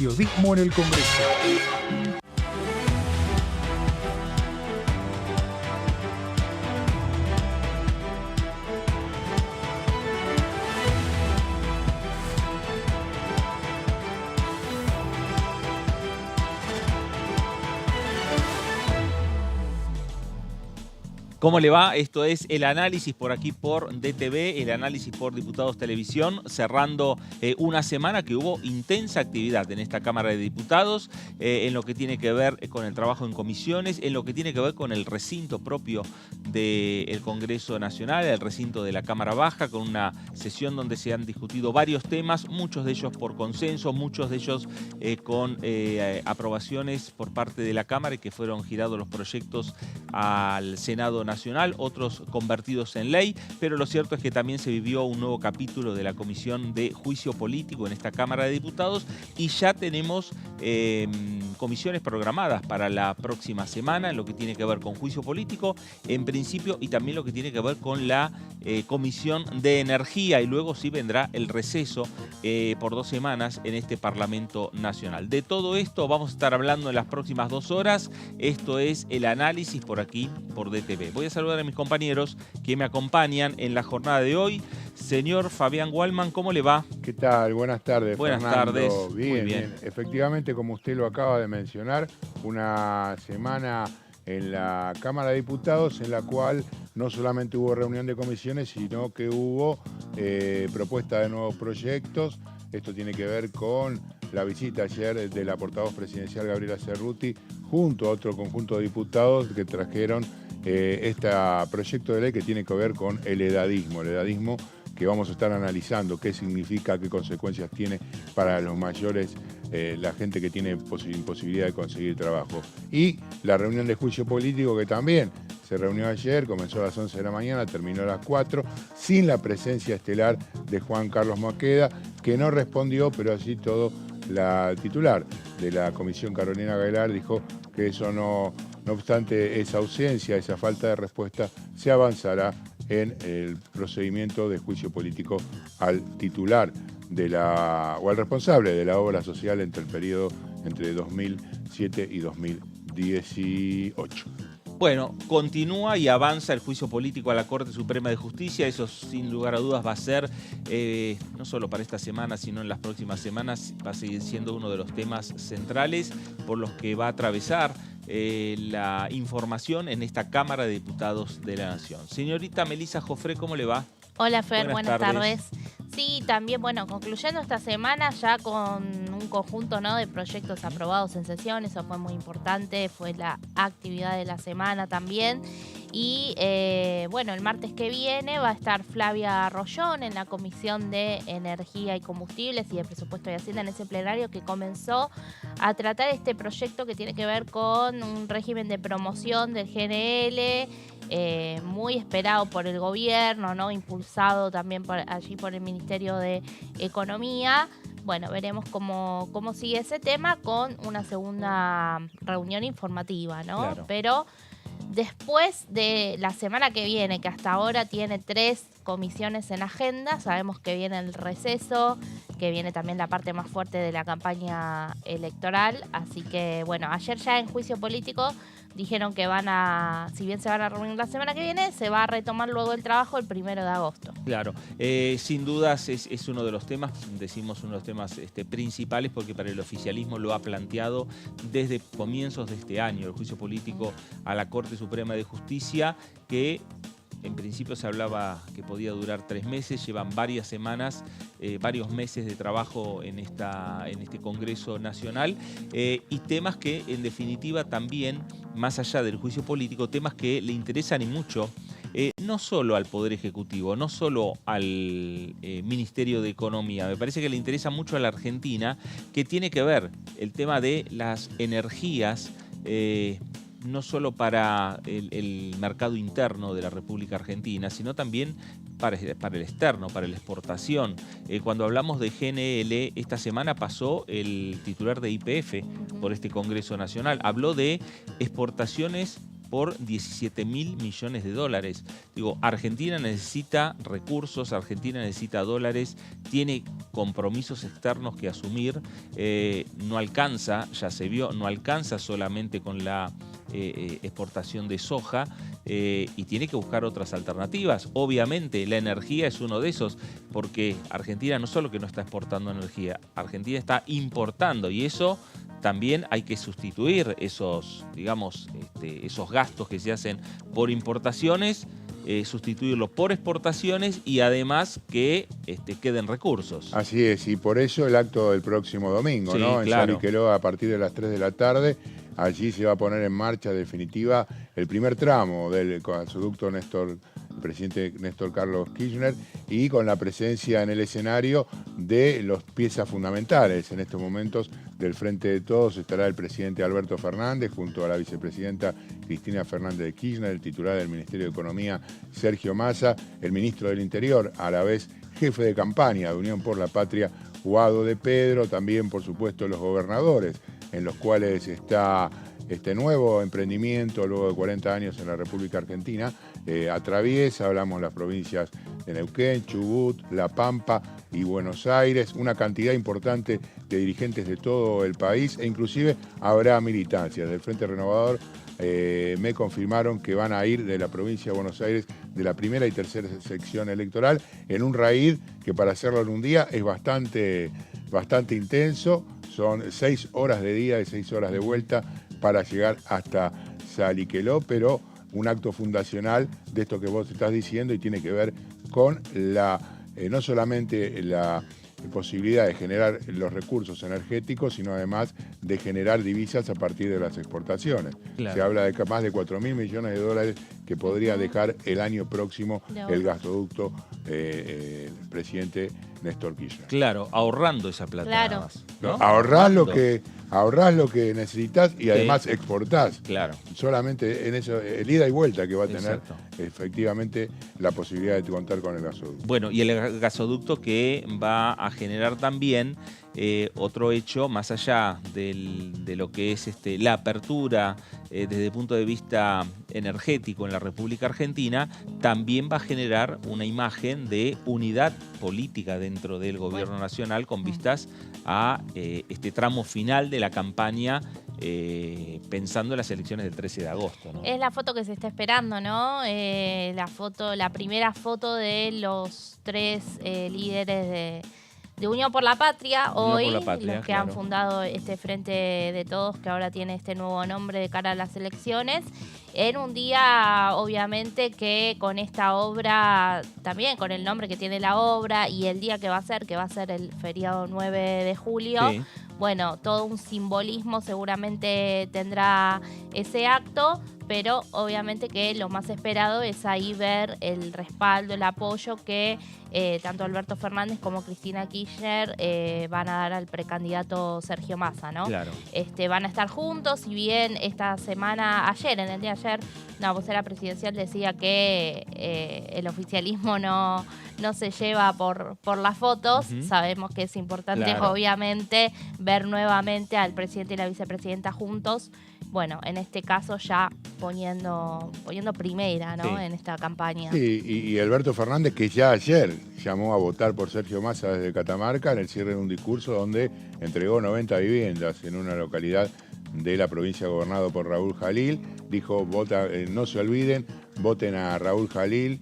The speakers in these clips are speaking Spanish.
Periodismo en el Congreso. ¿Cómo le va? Esto es el análisis por aquí por DTV, el análisis por Diputados Televisión, cerrando una semana que hubo intensa actividad en esta Cámara de Diputados, en lo que tiene que ver con el trabajo en comisiones, en lo que tiene que ver con el recinto propio del Congreso Nacional, el recinto de la Cámara Baja, con una sesión donde se han discutido varios temas, muchos de ellos por consenso, muchos de ellos con aprobaciones por parte de la Cámara y que fueron girados los proyectos al Senado Nacional, otros convertidos en ley, pero lo cierto es que también se vivió un nuevo capítulo de la Comisión de Juicio Político en esta Cámara de Diputados y ya tenemos comisiones programadas para la próxima semana en lo que tiene que ver con juicio político, en principio, y también lo que tiene que ver con la Comisión de Energía, y luego sí vendrá el receso por 2 semanas en este Parlamento Nacional. De todo esto vamos a estar hablando en las próximas 2 horas. Esto es el análisis por aquí, por DTV. Voy a saludar a mis compañeros que me acompañan en la jornada de hoy. Señor Fabián Wallman, ¿cómo le va? ¿Qué tal? Buenas tardes, Buenas Fernando. tardes. Bien, Muy bien. Efectivamente, como usted lo acaba de mencionar, una semana en la Cámara de Diputados en la cual no solamente hubo reunión de comisiones, sino que hubo propuesta de nuevos proyectos. Esto tiene que ver con la visita ayer de la portavoz presidencial Gabriela Cerruti junto a otro conjunto de diputados que trajeron este proyecto de ley que tiene que ver con el edadismo que vamos a estar analizando qué significa, qué consecuencias tiene para los mayores, la gente que tiene imposibilidad de conseguir trabajo. Y la reunión de juicio político que también se reunió ayer, comenzó a las 11 de la mañana, terminó a las 4, sin la presencia estelar de Juan Carlos Maqueda, que no respondió, pero así todo la titular de la comisión, Carolina Aguilar, dijo que eso no obstante esa ausencia, esa falta de respuesta, se avanzará en el procedimiento de juicio político al titular o al responsable de la obra social entre el periodo entre 2007 y 2018. Bueno, continúa y avanza el juicio político a la Corte Suprema de Justicia. Eso sin lugar a dudas va a ser, no solo para esta semana, sino en las próximas semanas, va a seguir siendo uno de los temas centrales por los que va a atravesar la información en esta Cámara de Diputados de la Nación. Señorita Melissa Jofré, ¿cómo le va? Hola Fer, buenas tardes. Sí, también, bueno, concluyendo esta semana ya con un conjunto, ¿no?, de proyectos aprobados en sesión, eso fue muy importante, fue la actividad de la semana también. Y bueno, el martes que viene va a estar Flavia Rollón en la Comisión de Energía y Combustibles y de Presupuesto y Hacienda en ese plenario que comenzó a tratar este proyecto que tiene que ver con un régimen de promoción del GNL, muy esperado por el gobierno, ¿no?, impulsado también allí por el Ministerio de Economía. Bueno, veremos cómo sigue ese tema con una segunda reunión informativa, ¿no? Claro. Pero después de la semana que viene, que hasta ahora tiene 3 comisiones en agenda, sabemos que viene el receso, que viene también la parte más fuerte de la campaña electoral. Así que, bueno, ayer ya en juicio político dijeron que si bien se van a reunir la semana que viene, se va a retomar luego el trabajo el 1 de agosto. Claro, sin dudas es uno de los temas, decimos uno de los temas principales, porque para el oficialismo lo ha planteado desde comienzos de este año, el juicio político a la Corte Suprema de Justicia, que en principio se hablaba que podía durar 3 meses, llevan varias semanas, varios meses de trabajo en este Congreso Nacional, y temas que en definitiva también, más allá del juicio político, temas que le interesan y mucho, no solo al Poder Ejecutivo, no solo al Ministerio de Economía, me parece que le interesa mucho a la Argentina, que tiene que ver el tema de las energías, no solo para el mercado interno de la República Argentina, sino también para el externo, para la exportación. Cuando hablamos de GNL, esta semana pasó el titular de YPF por este Congreso Nacional. Habló de exportaciones por 17.000 millones de dólares. Digo, Argentina necesita recursos, Argentina necesita dólares, tiene compromisos externos que asumir, no alcanza, ya se vio, no alcanza solamente con la exportación de soja, y tiene que buscar otras alternativas. Obviamente la energía es uno de esos, porque Argentina no solo que no está exportando energía, Argentina está importando, y eso también hay que sustituir esos, digamos, esos gastos que se hacen por importaciones, sustituirlos por exportaciones y además que queden recursos. Así es, y por eso el acto del próximo domingo, Sí, ¿no? En claro. Saliqueló, a partir de las 3 de la tarde, allí se va a poner en marcha definitiva el primer tramo del gasoducto Néstor, el presidente Néstor Carlos Kirchner, y con la presencia en el escenario de las piezas fundamentales. En estos momentos, del Frente de Todos estará el presidente Alberto Fernández junto a la vicepresidenta Cristina Fernández de Kirchner, el titular del Ministerio de Economía Sergio Massa, el ministro del Interior, a la vez jefe de campaña de Unión por la Patria, Guado de Pedro, también por supuesto los gobernadores, en los cuales está este nuevo emprendimiento luego de 40 años en la República Argentina. Atraviesa, hablamos las provincias de Neuquén, Chubut, La Pampa y Buenos Aires, una cantidad importante de dirigentes de todo el país, e inclusive habrá militancias del Frente Renovador. Me confirmaron que van a ir de la provincia de Buenos Aires, de la primera y tercera sección electoral, en un raíz que para hacerlo en un día es bastante intenso. Son 6 horas de día y 6 horas de vuelta para llegar hasta Saliqueló, pero un acto fundacional de esto que vos estás diciendo, y tiene que ver con no solamente la posibilidad de generar los recursos energéticos, sino además de generar divisas a partir de las exportaciones. Claro. Se habla de más de 4.000 millones de dólares que podría dejar el año próximo el gasoducto el presidente Néstor Kirchner. Claro, ahorrando esa plata. Claro. Nada más, ¿no? Ahorrás lo que necesitas y además exportás. Claro. Solamente en eso, el ida y vuelta que va a tener Exacto. efectivamente la posibilidad de contar con el gasoducto. Bueno, y el gasoducto que va a generar también otro hecho, más allá de lo que es la apertura desde el punto de vista energético en la República Argentina, también va a generar una imagen de unidad política dentro del gobierno nacional con vistas a este tramo final de la campaña, pensando en las elecciones del 13 de agosto, ¿no? Es la foto que se está esperando, ¿no? La primera foto de los 3 líderes de Unión por la Patria, hoy, por la Patria, los que han fundado este Frente de Todos, que ahora tiene este nuevo nombre de cara a las elecciones, en un día, obviamente, que con esta obra, también con el nombre que tiene la obra y el día que va a ser el feriado 9 de julio, Sí. bueno, todo un simbolismo seguramente tendrá ese acto, pero obviamente que lo más esperado es ahí ver el respaldo, el apoyo que tanto Alberto Fernández como Cristina Kirchner van a dar al precandidato Sergio Massa, ¿no? Claro. Van a estar juntos, si bien esta semana, en el día de ayer, una vocera presidencial decía que el oficialismo no se lleva por las fotos. Sabemos que es importante, Claro. obviamente, ver nuevamente al presidente y la vicepresidenta juntos. Bueno, en este caso ya poniendo primera, ¿no? Sí. En esta campaña. Sí, y Alberto Fernández, que ya ayer llamó a votar por Sergio Massa desde Catamarca en el cierre de un discurso donde entregó 90 viviendas en una localidad de la provincia gobernado por Raúl Jalil. Dijo, no se olviden, voten a Raúl Jalil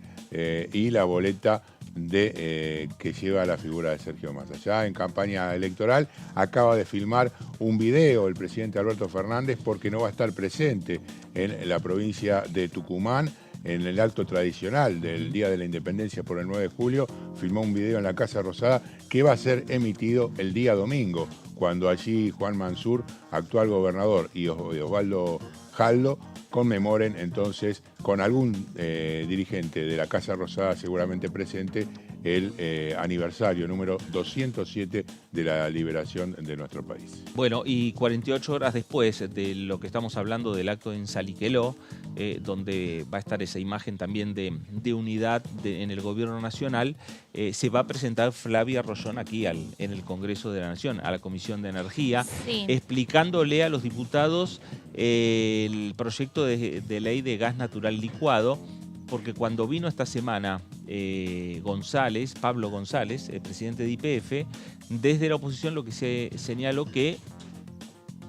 y la boleta que lleva la figura de Sergio Massa. Ya en campaña electoral acaba de filmar un video el presidente Alberto Fernández porque no va a estar presente en la provincia de Tucumán en el acto tradicional del Día de la Independencia por el 9 de julio. Filmó un video en la Casa Rosada que va a ser emitido el día domingo, cuando allí Juan Mansur, actual gobernador, y Osvaldo Jaldo conmemoren entonces con algún dirigente de la Casa Rosada seguramente presente el aniversario número 207 de la liberación de nuestro país. Bueno, y 48 horas después de lo que estamos hablando del acto en Saliqueló, donde va a estar esa imagen también de unidad en el Gobierno Nacional, se va a presentar Flavia Rollón aquí en el Congreso de la Nación, a la Comisión de Energía, Sí. explicándole a los diputados el proyecto de ley de gas natural licuado, porque cuando vino esta semana Pablo González, el presidente de YPF, desde la oposición lo que se señaló que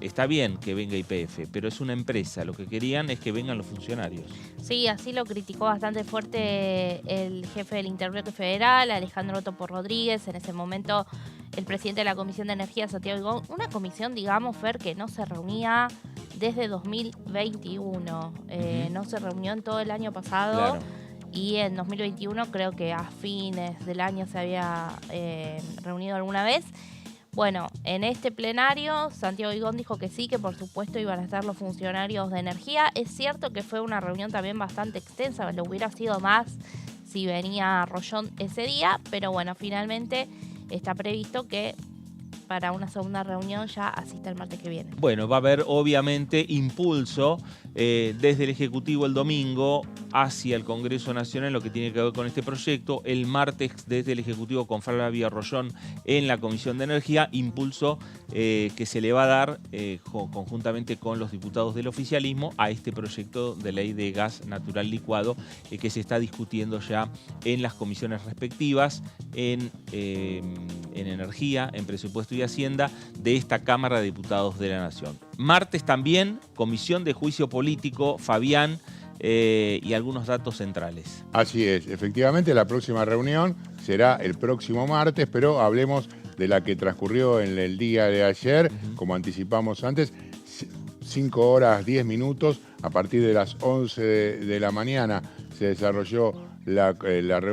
está bien que venga YPF, pero es una empresa, lo que querían es que vengan los funcionarios. Sí, así lo criticó bastante fuerte el jefe del Interbloque Federal, Alejandro Topo Rodríguez, en ese momento el presidente de la Comisión de Energía, Santiago Vigón, una comisión, digamos, Fer, que no se reunía desde 2021, no se reunió en todo el año pasado. Claro. Y en 2021 creo que a fines del año se había reunido alguna vez. Bueno, en este plenario Santiago Vigón dijo que sí, que por supuesto iban a estar los funcionarios de energía. Es cierto que fue una reunión también bastante extensa, lo hubiera sido más si venía Rollón ese día, pero bueno, finalmente está previsto que para una segunda reunión ya asista el martes que viene. Bueno, va a haber obviamente impulso desde el Ejecutivo el domingo hacia el Congreso Nacional en lo que tiene que ver con este proyecto. El martes desde el Ejecutivo con Flavia Rollón en la Comisión de Energía, impulso que se le va a dar conjuntamente con los diputados del oficialismo a este proyecto de ley de gas natural licuado que se está discutiendo ya en las comisiones respectivas, en Energía, en Presupuesto y Hacienda de esta Cámara de Diputados de la Nación. Martes también, Comisión de Juicio Político, Fabián, y algunos datos centrales. Así es, efectivamente la próxima reunión será el próximo martes, pero hablemos de la que transcurrió en el día de ayer, como anticipamos antes, 5 horas 10 minutos, a partir de las 11 de la mañana se desarrolló la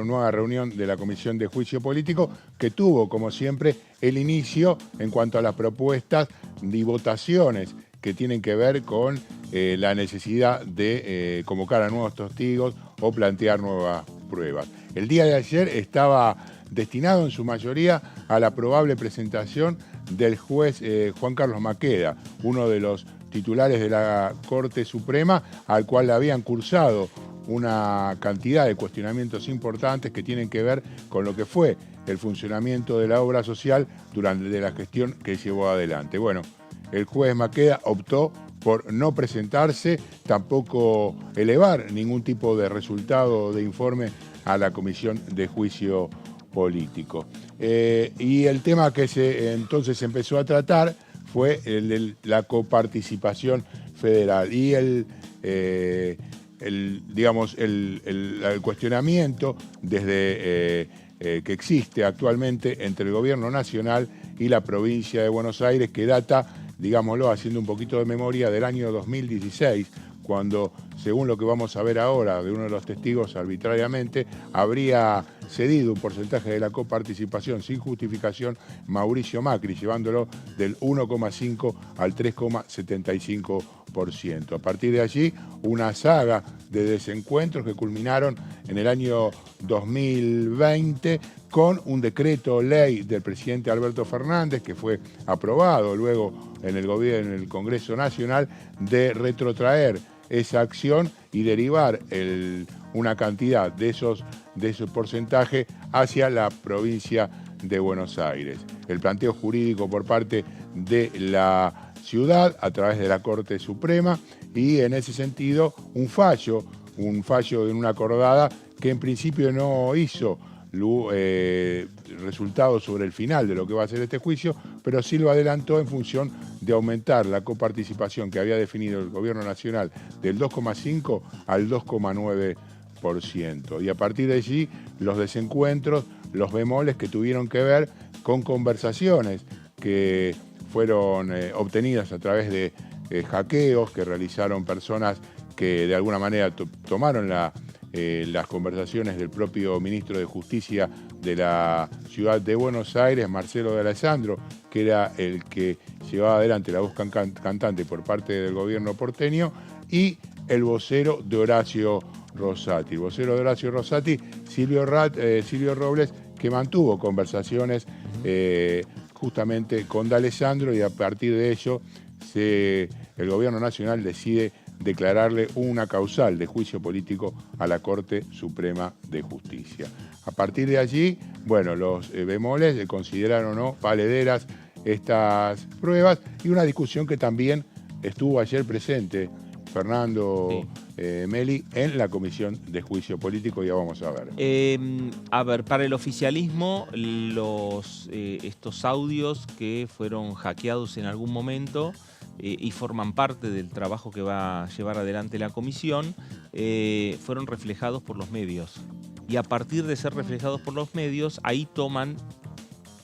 nueva reunión de la Comisión de Juicio Político, que tuvo, como siempre, el inicio en cuanto a las propuestas y votaciones que tienen que ver con la necesidad de convocar a nuevos testigos o plantear nuevas pruebas. El día de ayer estaba destinado en su mayoría a la probable presentación del juez Juan Carlos Maqueda, uno de los titulares de la Corte Suprema, al cual le habían cursado una cantidad de cuestionamientos importantes que tienen que ver con lo que fue el funcionamiento de la obra social durante la gestión que llevó adelante. Bueno, el juez Maqueda optó por no presentarse, tampoco elevar ningún tipo de resultado de informe a la Comisión de Juicio Político. Y el tema que entonces empezó a tratar fue el de la coparticipación federal y el cuestionamiento desde que existe actualmente entre el Gobierno Nacional y la provincia de Buenos Aires, que data, digámoslo, haciendo un poquito de memoria, del año 2016, cuando, según lo que vamos a ver ahora de uno de los testigos arbitrariamente, habría cedido un porcentaje de la coparticipación sin justificación Mauricio Macri, llevándolo del 1,5 al 3,75%. A partir de allí, una saga de desencuentros que culminaron en el año 2020 con un decreto ley del presidente Alberto Fernández, que fue aprobado luego en el gobierno, en el Congreso Nacional, de retrotraer esa acción y derivar una cantidad de esos porcentajes hacia la provincia de Buenos Aires. El planteo jurídico por parte de la ciudad a través de la Corte Suprema y en ese sentido un fallo en una acordada que en principio no hizo resultados sobre el final de lo que va a ser este juicio, pero sí lo adelantó en función de aumentar la coparticipación que había definido el Gobierno Nacional del 2,5 al 2,9%. Y a partir de allí, los desencuentros, los bemoles que tuvieron que ver con conversaciones que fueron obtenidas a través de hackeos que realizaron personas que de alguna manera tomaron las conversaciones del propio ministro de Justicia de la ciudad de Buenos Aires, Marcelo de Alessandro, que era el que llevaba adelante la voz cantante por parte del gobierno porteño, y el vocero de Horacio Rosati. El vocero de Horacio Rosati, Silvio Robles, que mantuvo conversaciones justamente con D'Alessandro, y a partir de ello el gobierno nacional decide declararle una causal de juicio político a la Corte Suprema de Justicia. A partir de allí, bueno, los bemoles consideraron o no valederas estas pruebas, y una discusión que también estuvo ayer presente Fernando Meli en la Comisión de Juicio Político. Ya vamos a ver. Para el oficialismo, estos audios que fueron hackeados en algún momento y forman parte del trabajo que va a llevar adelante la comisión, fueron reflejados por los medios. Y a partir de ser reflejados por los medios, ahí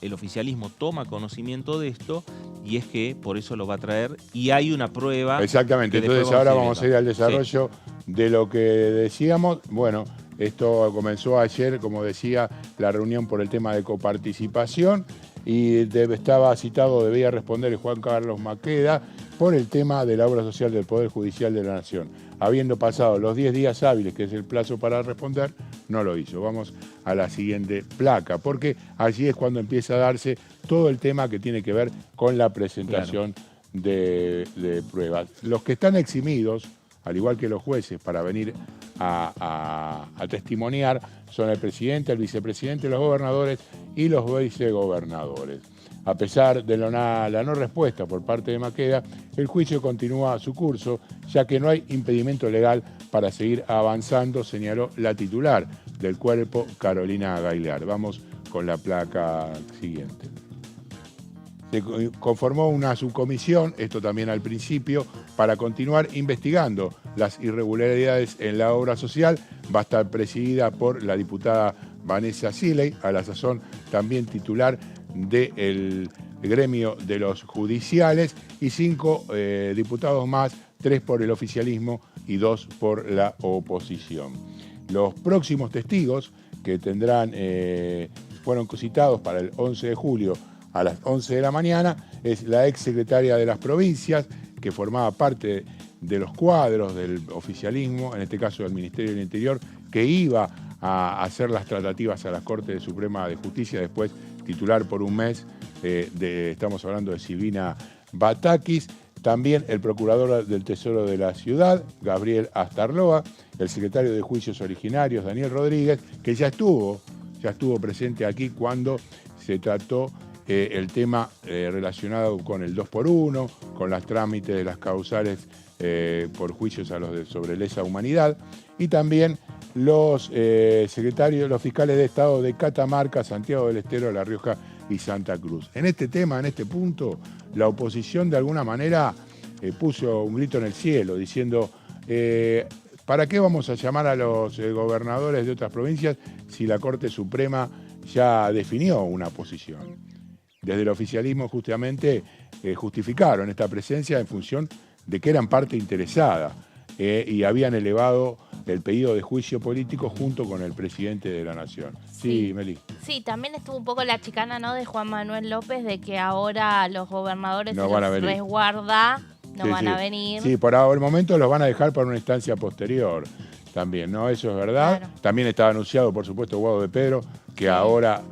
el oficialismo toma conocimiento de esto, y es que por eso lo va a traer, y hay una prueba. Exactamente, entonces ahora vamos a ir al desarrollo de lo que decíamos. Bueno, esto comenzó ayer, como decía, la reunión por el tema de coparticipación, y debía responder Juan Carlos Maqueda por el tema de la obra social del Poder Judicial de la Nación. Habiendo pasado los 10 días hábiles, que es el plazo para responder, no lo hizo. Vamos a la siguiente placa, porque allí es cuando empieza a darse todo el tema que tiene que ver con la presentación de pruebas. Los que están eximidos, al igual que los jueces, para venir a testimoniar, son el presidente, el vicepresidente, los gobernadores y los vicegobernadores. A pesar de la no respuesta por parte de Maqueda, el juicio continúa su curso, ya que no hay impedimento legal para seguir avanzando, señaló la titular del cuerpo, Carolina Gailear. Vamos con la placa siguiente. Se conformó una subcomisión, esto también al principio, para continuar investigando las irregularidades en la obra social. Va a estar presidida por la diputada Vanessa Siley, a la sazón también titular del gremio de los judiciales, y 5 diputados más, 3 por el oficialismo y 2 por la oposición. Los próximos testigos que fueron citados para el 11 de julio a las 11 de la mañana es la ex secretaria de las provincias, que formaba parte de los cuadros del oficialismo, en este caso del Ministerio del Interior, que iba a hacer las tratativas a la Corte Suprema de Justicia, después titular por un mes, estamos hablando de Silvina Batakis. También el procurador del Tesoro de la Ciudad, Gabriel Astarloa, el secretario de Juicios Originarios, Daniel Rodríguez, que ya estuvo presente aquí cuando se trató el tema relacionado con el 2x1, con los trámites de las causales por juicios sobre lesa humanidad, y también los los fiscales de Estado de Catamarca, Santiago del Estero, La Rioja y Santa Cruz. En este tema, en este punto, la oposición de alguna manera puso un grito en el cielo diciendo ¿para qué vamos a llamar a los gobernadores de otras provincias si la Corte Suprema ya definió una posición? Desde el oficialismo justamente justificaron esta presencia en función de que eran parte interesada y habían elevado el pedido de juicio político junto con el presidente de la Nación. Sí, Meli. Sí, también estuvo un poco la chicana, ¿no?, de Juan Manuel López, de que ahora los gobernadores no se los resguarda, no van a venir. Sí, por el momento los van a dejar para una instancia posterior también, ¿no? Eso es verdad. Claro. También estaba anunciado, por supuesto, Guado de Pedro, que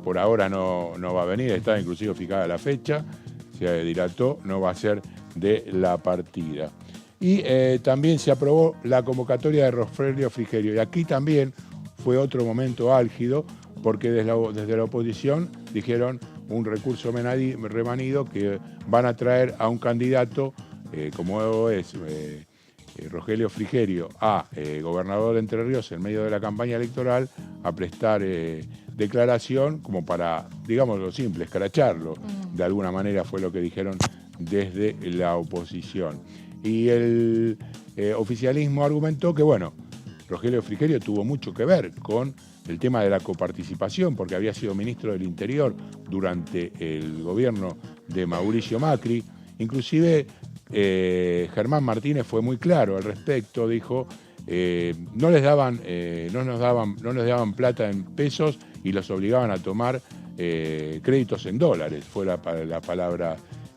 por ahora no va a venir, está inclusive fijada la fecha, se dilató, no va a ser de la partida. Y también se aprobó la convocatoria de Rogelio Frigerio. Y aquí también fue otro momento álgido, porque desde la oposición dijeron un recurso remanido que van a traer a un candidato, como es Rogelio Frigerio, a gobernador de Entre Ríos en medio de la campaña electoral, a prestar declaración como para, digamos lo simple, escracharlo. De alguna manera fue lo que dijeron desde la oposición. Y el oficialismo argumentó que, bueno, Rogelio Frigerio tuvo mucho que ver con el tema de la coparticipación, porque había sido ministro del Interior durante el gobierno de Mauricio Macri. Inclusive Germán Martínez fue muy claro al respecto, dijo, no les daban plata en pesos y los obligaban a tomar créditos en dólares, fue la palabra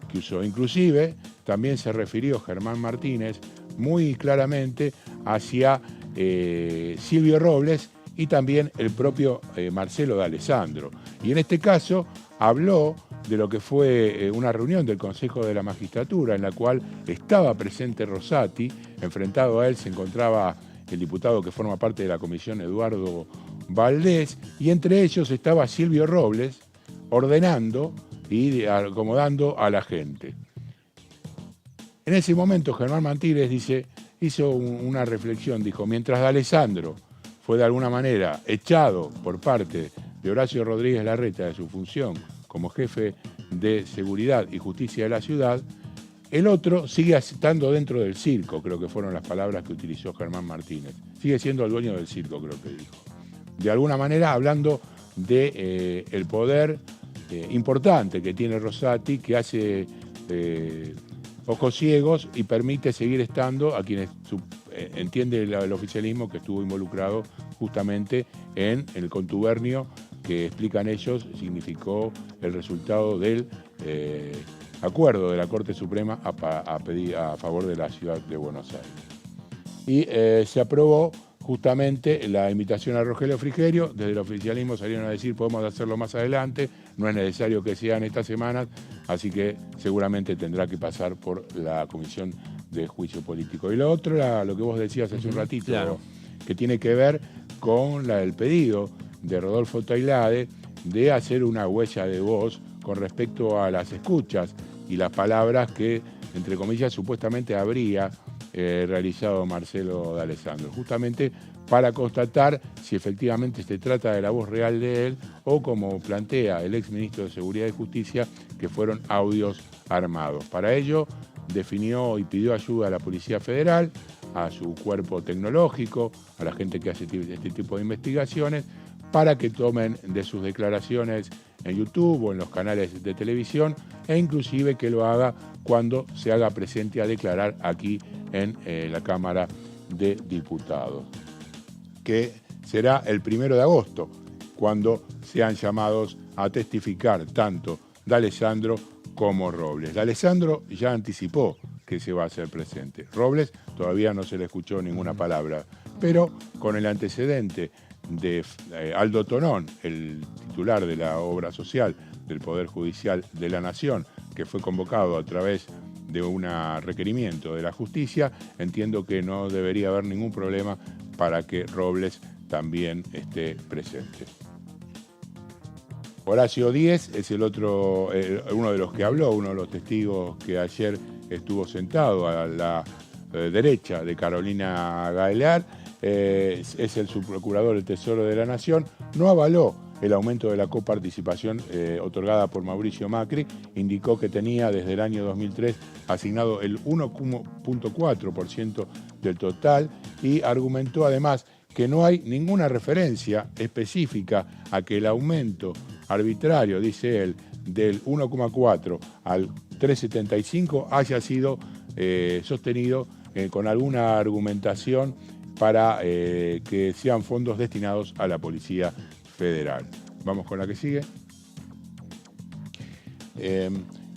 que usó. Inclusive también se refirió Germán Martínez muy claramente hacia Silvio Robles y también el propio Marcelo D'Alessandro. Y en este caso habló de lo que fue una reunión del Consejo de la Magistratura en la cual estaba presente Rosati. Enfrentado a él se encontraba el diputado que forma parte de la comisión, Eduardo Valdés, y entre ellos estaba Silvio Robles ordenando y acomodando a la gente. En ese momento Germán Martínez hizo una reflexión, dijo: mientras D'Alessandro fue de alguna manera echado por parte de Horacio Rodríguez Larreta de su función como jefe de seguridad y justicia de la ciudad, el otro sigue estando dentro del circo, creo que fueron las palabras que utilizó Germán Martínez. Sigue siendo el dueño del circo, creo que dijo. De alguna manera hablando de el poder importante que tiene Rosati, que hace ojos ciegos y permite seguir estando a quienes entiende el oficialismo que estuvo involucrado justamente en el contubernio que explican ellos significó el resultado del acuerdo de la Corte Suprema a favor de la ciudad de Buenos Aires. Y se aprobó justamente la invitación a Rogelio Frigerio. Desde el oficialismo salieron a decir: podemos hacerlo más adelante, no es necesario que sean estas semanas, así que seguramente tendrá que pasar por la Comisión de Juicio Político. Y lo otro era lo que vos decías hace un ratito, claro, que tiene que ver con el pedido de Rodolfo Tailade de hacer una huella de voz con respecto a las escuchas y las palabras que, entre comillas, supuestamente habría realizado Marcelo D'Alessandro, justamente para constatar si efectivamente se trata de la voz real de él o, como plantea el exministro de Seguridad y Justicia, que fueron audios armados. Para ello definió y pidió ayuda a la Policía Federal, a su cuerpo tecnológico, a la gente que hace este tipo de investigaciones, para que tomen de sus declaraciones en YouTube o en los canales de televisión, e inclusive que lo haga cuando se haga presente a declarar aquí en la Cámara de Diputados, que será el 1 de agosto, cuando sean llamados a testificar tanto D'Alessandro como Robles. D'Alessandro ya anticipó que se va a hacer presente. Robles todavía no se le escuchó ninguna palabra, pero con el antecedente de Aldo Tonón, el titular de la obra social del Poder Judicial de la Nación, que fue convocado a través de un requerimiento de la justicia, entiendo que no debería haber ningún problema para que Robles también esté presente. Horacio Díez es el otro, uno de los que habló, uno de los testigos que ayer estuvo sentado a la derecha de Carolina Gaelar, es el subprocurador del Tesoro de la Nación, no avaló el aumento de la coparticipación otorgada por Mauricio Macri, indicó que tenía desde el año 2003 asignado el 1,4% del total y argumentó además que no hay ninguna referencia específica a que el aumento arbitrario, dice él, del 1,4 al 3,75 haya sido sostenido con alguna argumentación para que sean fondos destinados a la Policía Federal. Vamos con la que sigue.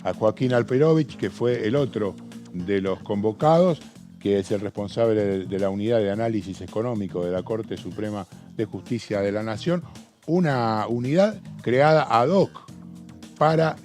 A Joaquín Alperovich, que fue el otro de los convocados, que es el responsable de la Unidad de Análisis Económico de la Corte Suprema de Justicia de la Nación, una unidad creada ad hoc para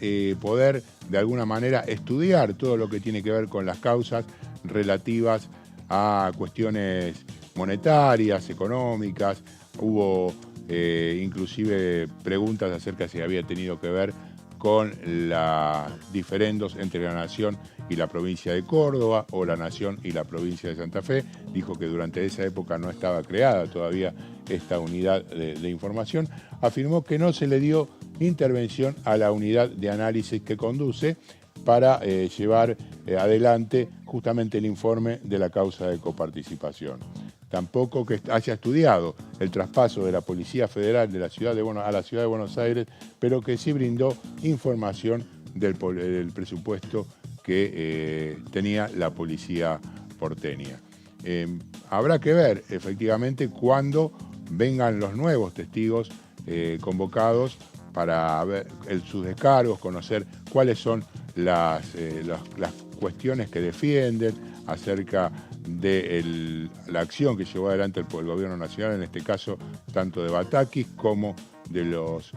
poder de alguna manera estudiar todo lo que tiene que ver con las causas relativas a cuestiones monetarias, económicas. Hubo inclusive preguntas acerca de si había tenido que ver con los diferendos entre la Nación y la provincia de Córdoba o la Nación y la provincia de Santa Fe. Dijo que durante esa época no estaba creada todavía esta unidad de información. Afirmó que no se le dio intervención a la unidad de análisis que conduce para llevar adelante justamente el informe de la causa de coparticipación. Tampoco que haya estudiado el traspaso de la Policía Federal de la ciudad a la Ciudad de Buenos Aires, pero que sí brindó información del presupuesto que tenía la Policía porteña. Habrá que ver efectivamente cuándo vengan los nuevos testigos convocados para ver sus descargos, conocer cuáles son las cuestiones que defienden acerca de la acción que llevó adelante el gobierno nacional, en este caso tanto de Batakis como de los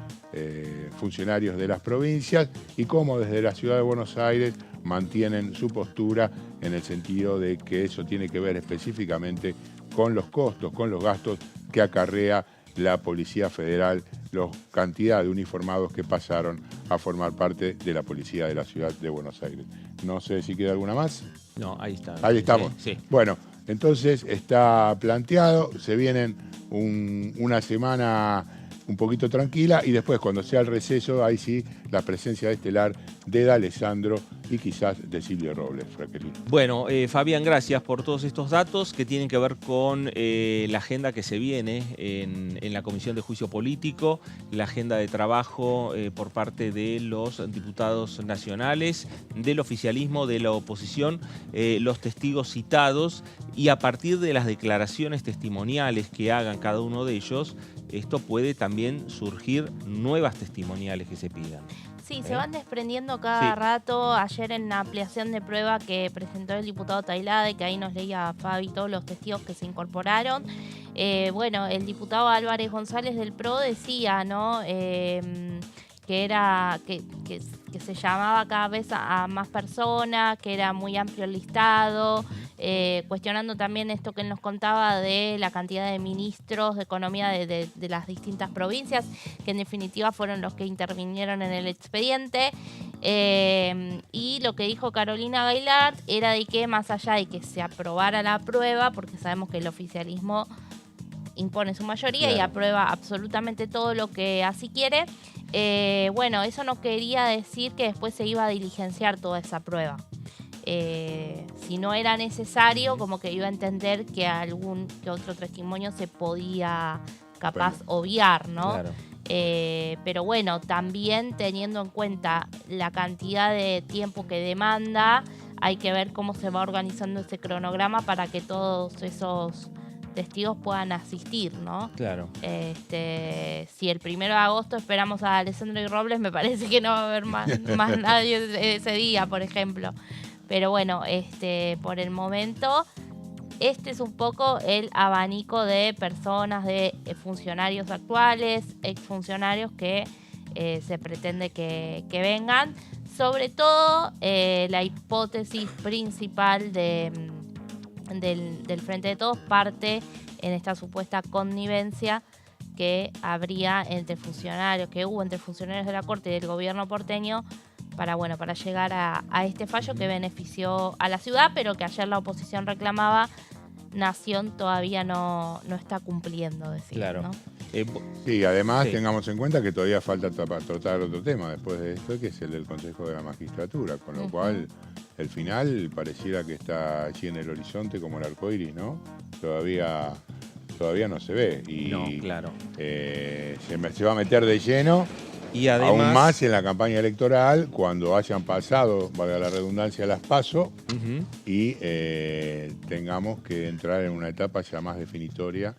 funcionarios de las provincias y cómo desde la ciudad de Buenos Aires mantienen su postura en el sentido de que eso tiene que ver específicamente con los costos, con los gastos que acarrea la Policía Federal, la cantidad de uniformados que pasaron a formar parte de la Policía de la Ciudad de Buenos Aires. No sé si queda alguna más. No, ahí está. Ahí estamos. Sí, sí. Bueno, entonces está planteado, se vienen una semana un poquito tranquila y después cuando sea el receso, ahí sí, la presencia estelar de D'Alessandro y quizás de Silvio Robles, Fraquelín. Bueno, Fabián, gracias por todos estos datos que tienen que ver con la agenda que se viene en la Comisión de Juicio Político, la agenda de trabajo por parte de los diputados nacionales, del oficialismo, de la oposición, los testigos citados y a partir de las declaraciones testimoniales que hagan cada uno de ellos, esto puede también surgir nuevas testimoniales que se pidan. Sí, se van desprendiendo cada Sí. rato. Ayer en la ampliación de prueba que presentó el diputado Tailade, que ahí nos leía Fabi todos los testigos que se incorporaron. Bueno, el diputado Álvarez González del PRO decía, ¿no? Que era que se llamaba cada vez a más personas, que era muy amplio el listado, cuestionando también esto que él nos contaba de la cantidad de ministros de economía de las distintas provincias, que en definitiva fueron los que intervinieron en el expediente. Y lo que dijo Carolina Gailard era de que más allá de que se aprobara la prueba, porque sabemos que el oficialismo impone su mayoría y aprueba absolutamente todo lo que así quiere, bueno, eso no quería decir que después se iba a diligenciar toda esa prueba. Si no era necesario, como que iba a entender que algún que otro testimonio se podía capaz obviar, ¿no? Claro. Pero bueno, también teniendo en cuenta la cantidad de tiempo que demanda, hay que ver cómo se va organizando ese cronograma para que todos esos testigos puedan asistir, ¿no? Claro. Si el 1 de agosto esperamos a Alessandro y Robles, me parece que no va a haber más nadie ese día, por ejemplo. Pero bueno, por el momento, este es un poco el abanico de personas, de funcionarios actuales, exfuncionarios que se pretende que vengan. Sobre todo, la hipótesis principal del Frente de Todos parte en esta supuesta connivencia que habría entre funcionarios, que hubo entre funcionarios de la Corte y del gobierno porteño para llegar a este fallo que benefició a la ciudad, pero que ayer la oposición reclamaba, Nación todavía no está cumpliendo, decía, Claro. ¿no? Sí, además Sí. tengamos en cuenta que todavía falta tratar otro tema después de esto, que es el del Consejo de la Magistratura, con lo cual el final pareciera que está allí en el horizonte como el arco iris, ¿no? Todavía no se ve y No, claro. se va a meter de lleno. Y además, Aún más en la campaña electoral, cuando hayan pasado, valga la redundancia, las PASO, Ujú. y tengamos que entrar en una etapa ya más definitoria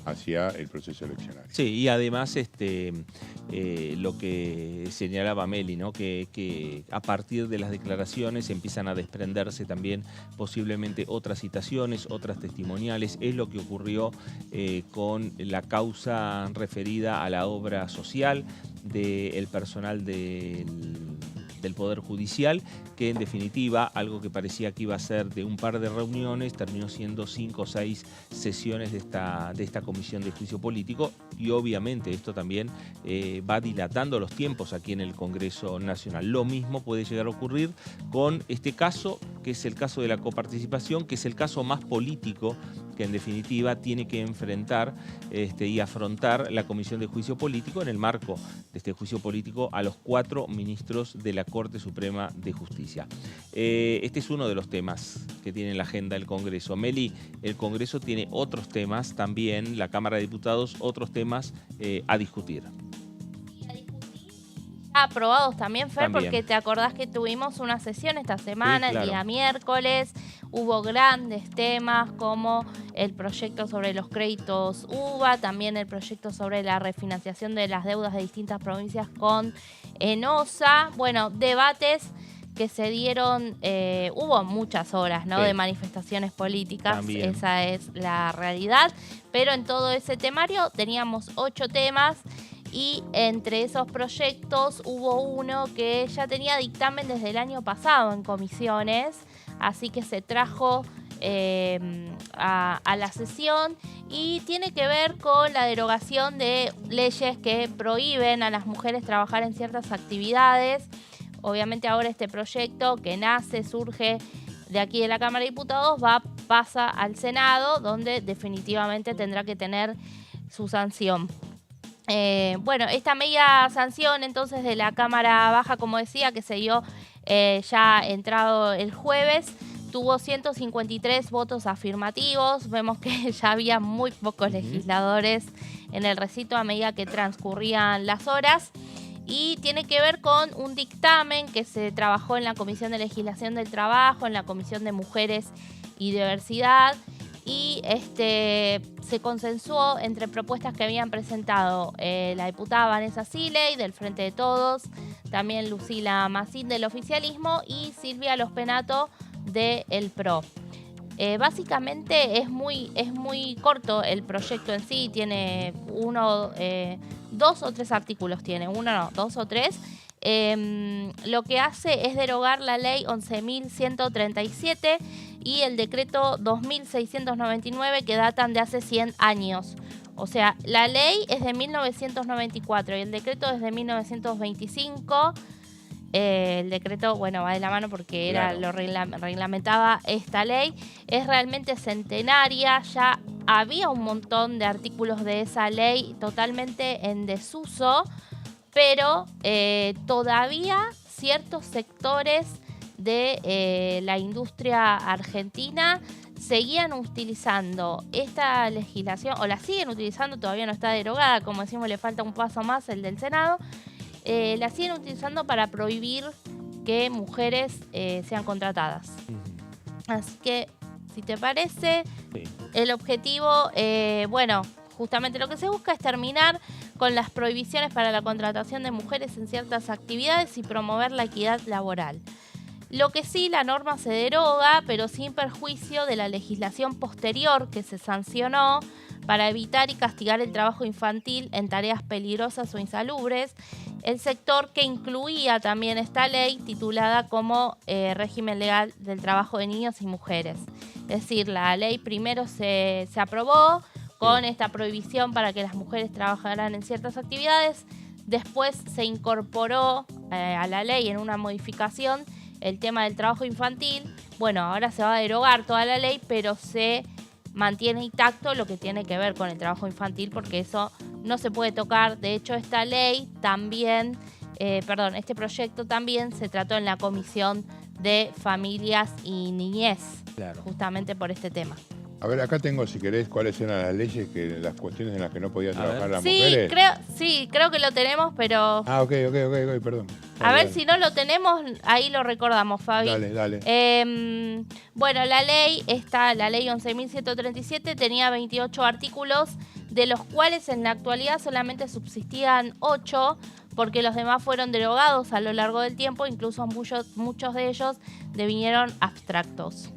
hacia el proceso eleccionario. Sí, y además lo que señalaba Meli, ¿no? Que a partir de las declaraciones empiezan a desprenderse también posiblemente otras citaciones, otras testimoniales. Es lo que ocurrió con la causa referida a la obra social del personal del Poder Judicial, que en definitiva, algo que parecía que iba a ser de un par de reuniones, terminó siendo 5 o 6 sesiones de esta Comisión de Juicio Político, y obviamente esto también va dilatando los tiempos aquí en el Congreso Nacional. Lo mismo puede llegar a ocurrir con este caso, que es el caso de la coparticipación, que es el caso más político que en definitiva tiene que enfrentar y afrontar la Comisión de Juicio Político en el marco de este juicio político a los 4 ministros de la Corte Suprema de Justicia. Este es uno de los temas que tiene en la agenda el Congreso. Meli, el Congreso tiene otros temas también, la Cámara de Diputados, otros temas a discutir. Aprobados también, Fer, También. porque te acordás que tuvimos una sesión esta semana, Sí, claro. el día miércoles. Hubo grandes temas como el proyecto sobre los créditos UVA, también el proyecto sobre la refinanciación de las deudas de distintas provincias con ENOSA. Bueno, debates que se dieron, hubo muchas horas, ¿no? Sí. De manifestaciones políticas, También. esa es la realidad. Pero en todo ese temario teníamos 8 temas. y entre esos proyectos hubo uno que ya tenía dictamen desde el año pasado en comisiones, así que se trajo a la sesión y tiene que ver con la derogación de leyes que prohíben a las mujeres trabajar en ciertas actividades. Obviamente ahora este proyecto que surge de aquí de la Cámara de Diputados, pasa al Senado, donde definitivamente tendrá que tener su sanción. Bueno, esta media sanción entonces de la Cámara Baja, como decía, que se dio ya entrado el jueves, tuvo 153 votos afirmativos. Vemos que ya había muy pocos legisladores en el recinto a medida que transcurrían las horas. Y tiene que ver con un dictamen que se trabajó en la Comisión de Legislación del Trabajo, en la Comisión de Mujeres y Diversidad, y se consensuó entre propuestas que habían presentado la diputada Vanessa Siley del Frente de Todos, también Lucila Massín del oficialismo y Silvia Lospenato del PRO. Básicamente es muy corto el proyecto en sí, tiene dos o tres artículos, dos o tres. Lo que hace es derogar la ley 11.137 y el decreto 2.699 que datan de hace 100 años. O sea, la ley es de 1994 y el decreto es de 1925. El decreto, bueno, va de la mano porque lo reglamentaba esta ley. Es realmente centenaria, ya había un montón de artículos de esa ley totalmente en desuso, pero todavía ciertos sectores de la industria argentina seguían utilizando esta legislación, o la siguen utilizando, todavía no está derogada, como decimos, le falta un paso más, el del Senado. La siguen utilizando para prohibir que mujeres sean contratadas. Así que, si te parece, sí. El objetivo, justamente lo que se busca es terminar con las prohibiciones para la contratación de mujeres en ciertas actividades y promover la equidad laboral. Lo que sí, la norma se deroga, pero sin perjuicio de la legislación posterior que se sancionó para evitar y castigar el trabajo infantil en tareas peligrosas o insalubres, el sector que incluía también esta ley titulada como régimen legal del trabajo de niños y mujeres. Es decir, la ley primero se aprobó con esta prohibición para que las mujeres trabajaran en ciertas actividades, después se incorporó a la ley en una modificación el tema del trabajo infantil. Bueno, ahora se va a derogar toda la ley, pero se mantiene intacto lo que tiene que ver con el trabajo infantil, porque eso no se puede tocar. De hecho, esta ley también, este proyecto también se trató en la Comisión de Familias y Niñez, justamente por este tema. A ver, acá tengo, si querés, cuáles eran las cuestiones en las que no podían trabajar las mujeres. Creo que lo tenemos, pero... Ah, ok, perdón. A ver, si no lo tenemos, ahí lo recordamos, Fabi. Dale. Bueno, la ley 11.137 tenía 28 artículos, de los cuales en la actualidad solamente subsistían 8, porque los demás fueron derogados a lo largo del tiempo, incluso muchos de ellos devinieron abstractos.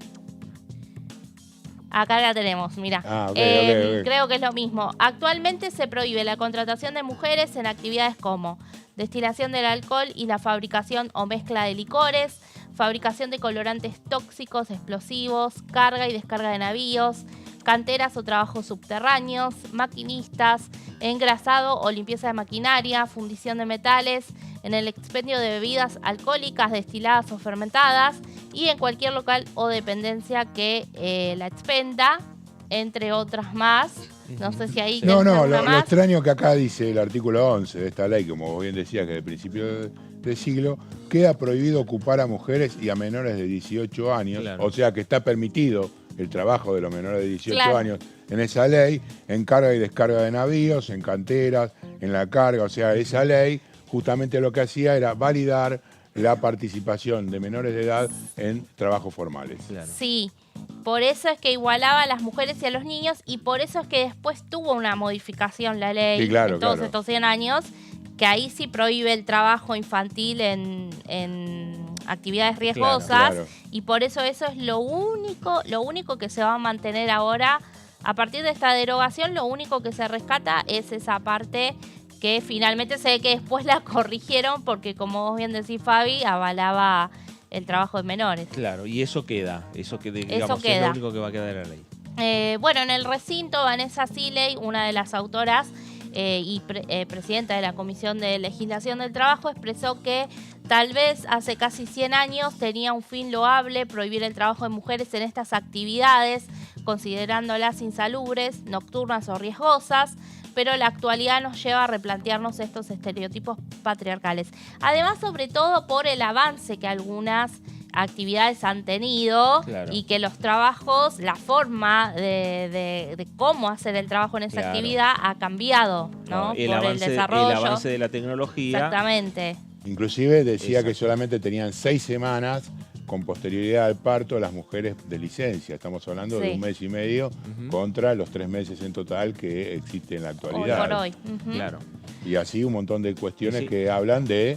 Acá la tenemos, mira. Okay. Creo que es lo mismo. Actualmente se prohíbe la contratación de mujeres en actividades como destilación del alcohol y la fabricación o mezcla de licores, fabricación de colorantes tóxicos, explosivos, carga y descarga de navíos, canteras o trabajos subterráneos, maquinistas, engrasado o limpieza de maquinaria, fundición de metales, en el expendio de bebidas alcohólicas destiladas o fermentadas y en cualquier local o dependencia que la expenda, entre otras más. No sé si ahí... Lo extraño que acá dice el artículo 11 de esta ley, como bien decía, que desde el principio del siglo, queda prohibido ocupar a mujeres y a menores de 18 años, o sea que está permitido el trabajo de los menores de 18 años en esa ley, en carga y descarga de navíos, en canteras, en la carga, o sea, esa ley justamente lo que hacía era validar la participación de menores de edad en trabajos formales. Sí, por eso es que igualaba a las mujeres y a los niños y por eso es que después tuvo una modificación la ley en todos estos 100 años, que ahí sí prohíbe el trabajo infantil en actividades riesgosas y por eso es lo único que se va a mantener ahora. A partir de esta derogación, lo único que se rescata es esa parte que finalmente se ve que después la corrigieron porque, como vos bien decís, Fabi, avalaba el trabajo de menores. Claro, y eso queda, digamos, queda. es lo único que va a quedar en la ley. Bueno, en el recinto, Vanessa Siley, una de las autoras y presidenta de la Comisión de Legislación del Trabajo, expresó que tal vez hace casi 100 años tenía un fin loable prohibir el trabajo de mujeres en estas actividades, considerándolas insalubres, nocturnas o riesgosas, pero la actualidad nos lleva a replantearnos estos estereotipos patriarcales. Además, sobre todo por el avance que algunas actividades han tenido, claro, y que los trabajos, la forma de cómo hacer el trabajo en esa, claro, actividad ha cambiado, ¿no? Por el desarrollo. El avance de la tecnología. Exactamente. Inclusive decía que solamente tenían 6 semanas con posterioridad al parto las mujeres de licencia. Estamos hablando de 1 mes y medio contra los 3 meses en total que existe en la actualidad. Hoy por hoy. Claro. Y así un montón de cuestiones que hablan de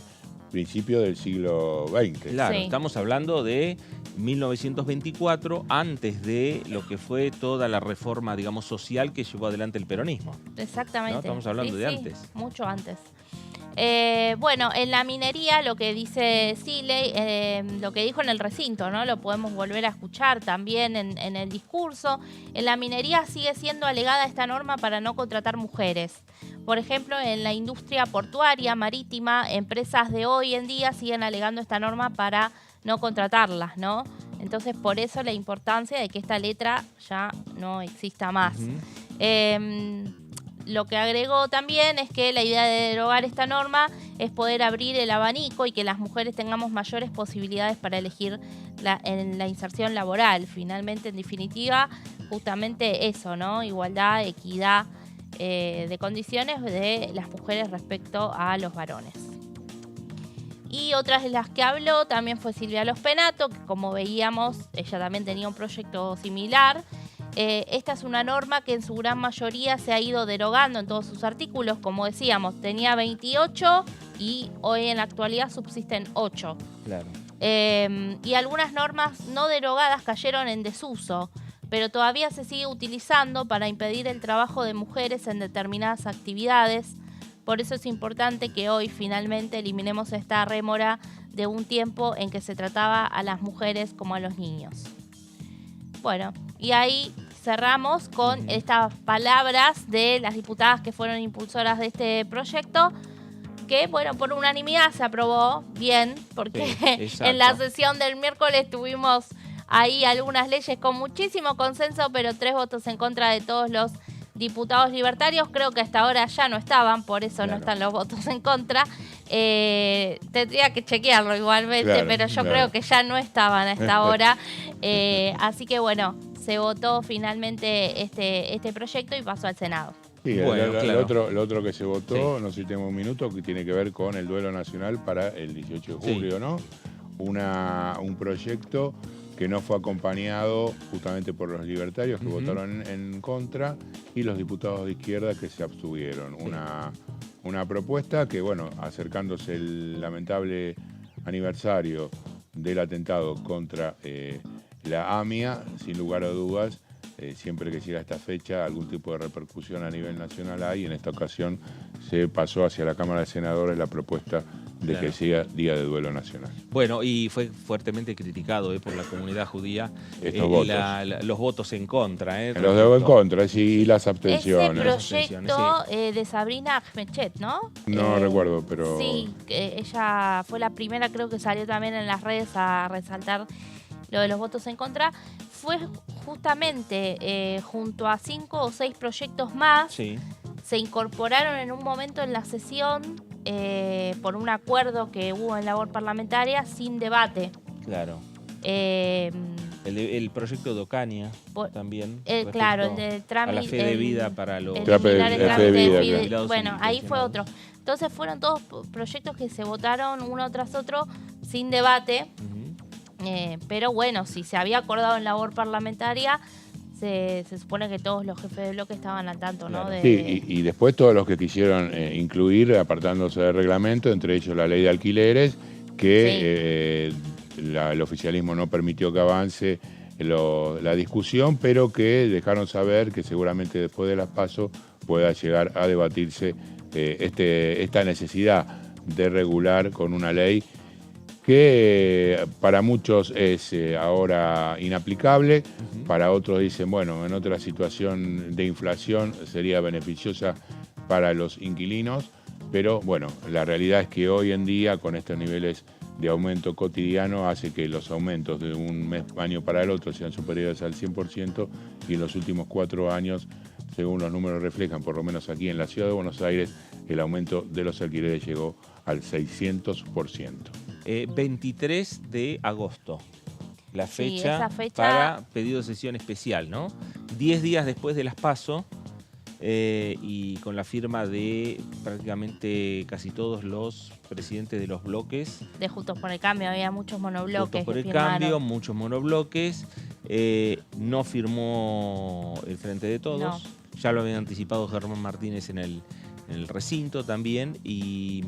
principio del siglo XX. Claro, estamos hablando de 1924, antes de lo que fue toda la reforma, digamos, social que llevó adelante el peronismo. Exactamente. ¿No? Estamos hablando de antes. Mucho antes. Bueno, en la minería, lo que dice Siley, lo que dijo en el recinto, ¿no? Lo podemos volver a escuchar también en el discurso. En la minería sigue siendo alegada esta norma para no contratar mujeres. Por ejemplo, en la industria portuaria, marítima, empresas de hoy en día siguen alegando esta norma para no contratarlas, ¿no? Entonces, por eso la importancia de que esta letra ya no exista más. Lo que agregó también es que la idea de derogar esta norma es poder abrir el abanico y que las mujeres tengamos mayores posibilidades para elegir en la inserción laboral. Finalmente, en definitiva, justamente eso, ¿no? Igualdad, equidad de condiciones de las mujeres respecto a los varones. Y otras de las que habló también fue Silvia Lospenato, que como veíamos, ella también tenía un proyecto similar. Esta es una norma que en su gran mayoría se ha ido derogando en todos sus artículos. Como decíamos, tenía 28 y hoy en la actualidad subsisten 8. Claro. Y algunas normas no derogadas cayeron en desuso, pero todavía se sigue utilizando para impedir el trabajo de mujeres en determinadas actividades. Por eso es importante que hoy finalmente eliminemos esta rémora de un tiempo en que se trataba a las mujeres como a los niños. Bueno, y ahí cerramos con estas palabras de las diputadas que fueron impulsoras de este proyecto, que, bueno, por unanimidad se aprobó bien, porque en la sesión del miércoles tuvimos ahí algunas leyes con muchísimo consenso, pero 3 votos en contra de todos los diputados libertarios. Creo que hasta ahora ya no estaban, por eso no están los votos en contra. Tendría que chequearlo igualmente, pero yo creo que ya no estaban a esta hora. Así que bueno, se votó finalmente este proyecto y pasó al Senado. Sí, bueno, lo otro que se votó, no sé si tengo un minuto, que tiene que ver con el duelo nacional para el 18 de julio, ¿no? Un proyecto que no fue acompañado justamente por los libertarios que votaron en contra y los diputados de izquierda que se abstuvieron. Una propuesta que, bueno, acercándose el lamentable aniversario del atentado contra la AMIA, sin lugar a dudas, siempre que llega esta fecha, algún tipo de repercusión a nivel nacional hay. En esta ocasión se pasó hacia la Cámara de Senadores la propuesta de que sea Día de Duelo Nacional. Bueno, y fue fuertemente criticado por la comunidad judía los votos en contra. Los de en contra, sí, y las abstenciones. Ese proyecto de Sabrina Ahmedchet, ¿no? No recuerdo, pero... Sí, ella fue la primera, creo que salió también en las redes a resaltar lo de los votos en contra. Fue justamente junto a 5 o 6 proyectos más, se incorporaron en un momento en la sesión por un acuerdo que hubo en labor parlamentaria sin debate. Claro. El proyecto de Ocaña también. Claro, el de trámite. A la fe de vida para los... Bueno, ahí fue otro. Entonces fueron todos proyectos que se votaron uno tras otro sin debate. Pero bueno, si se había acordado en labor parlamentaria, se supone que todos los jefes de bloque estaban al tanto, ¿no? Sí, y después todos los que quisieron incluir, apartándose del reglamento, entre ellos la ley de alquileres, que el oficialismo no permitió que avance la discusión, pero que dejaron saber que seguramente después de las PASO pueda llegar a debatirse esta necesidad de regular con una ley que para muchos es ahora inaplicable, para otros dicen, bueno, en otra situación de inflación sería beneficiosa para los inquilinos, pero bueno, la realidad es que hoy en día con estos niveles de aumento cotidiano hace que los aumentos de un año para el otro sean superiores al 100% y en los últimos 4 años, según los números reflejan, por lo menos aquí en la ciudad de Buenos Aires, el aumento de los alquileres llegó al 600%. 23 de agosto, la fecha, esa fecha para pedido de sesión especial, ¿no? 10 días después de las PASO y con la firma de prácticamente casi todos los presidentes de los bloques. De Juntos por el Cambio, había muchos monobloques. Juntos por que el firmaron. Cambio, muchos monobloques. No firmó el Frente de Todos. No. Ya lo había anticipado Germán Martínez en el recinto también y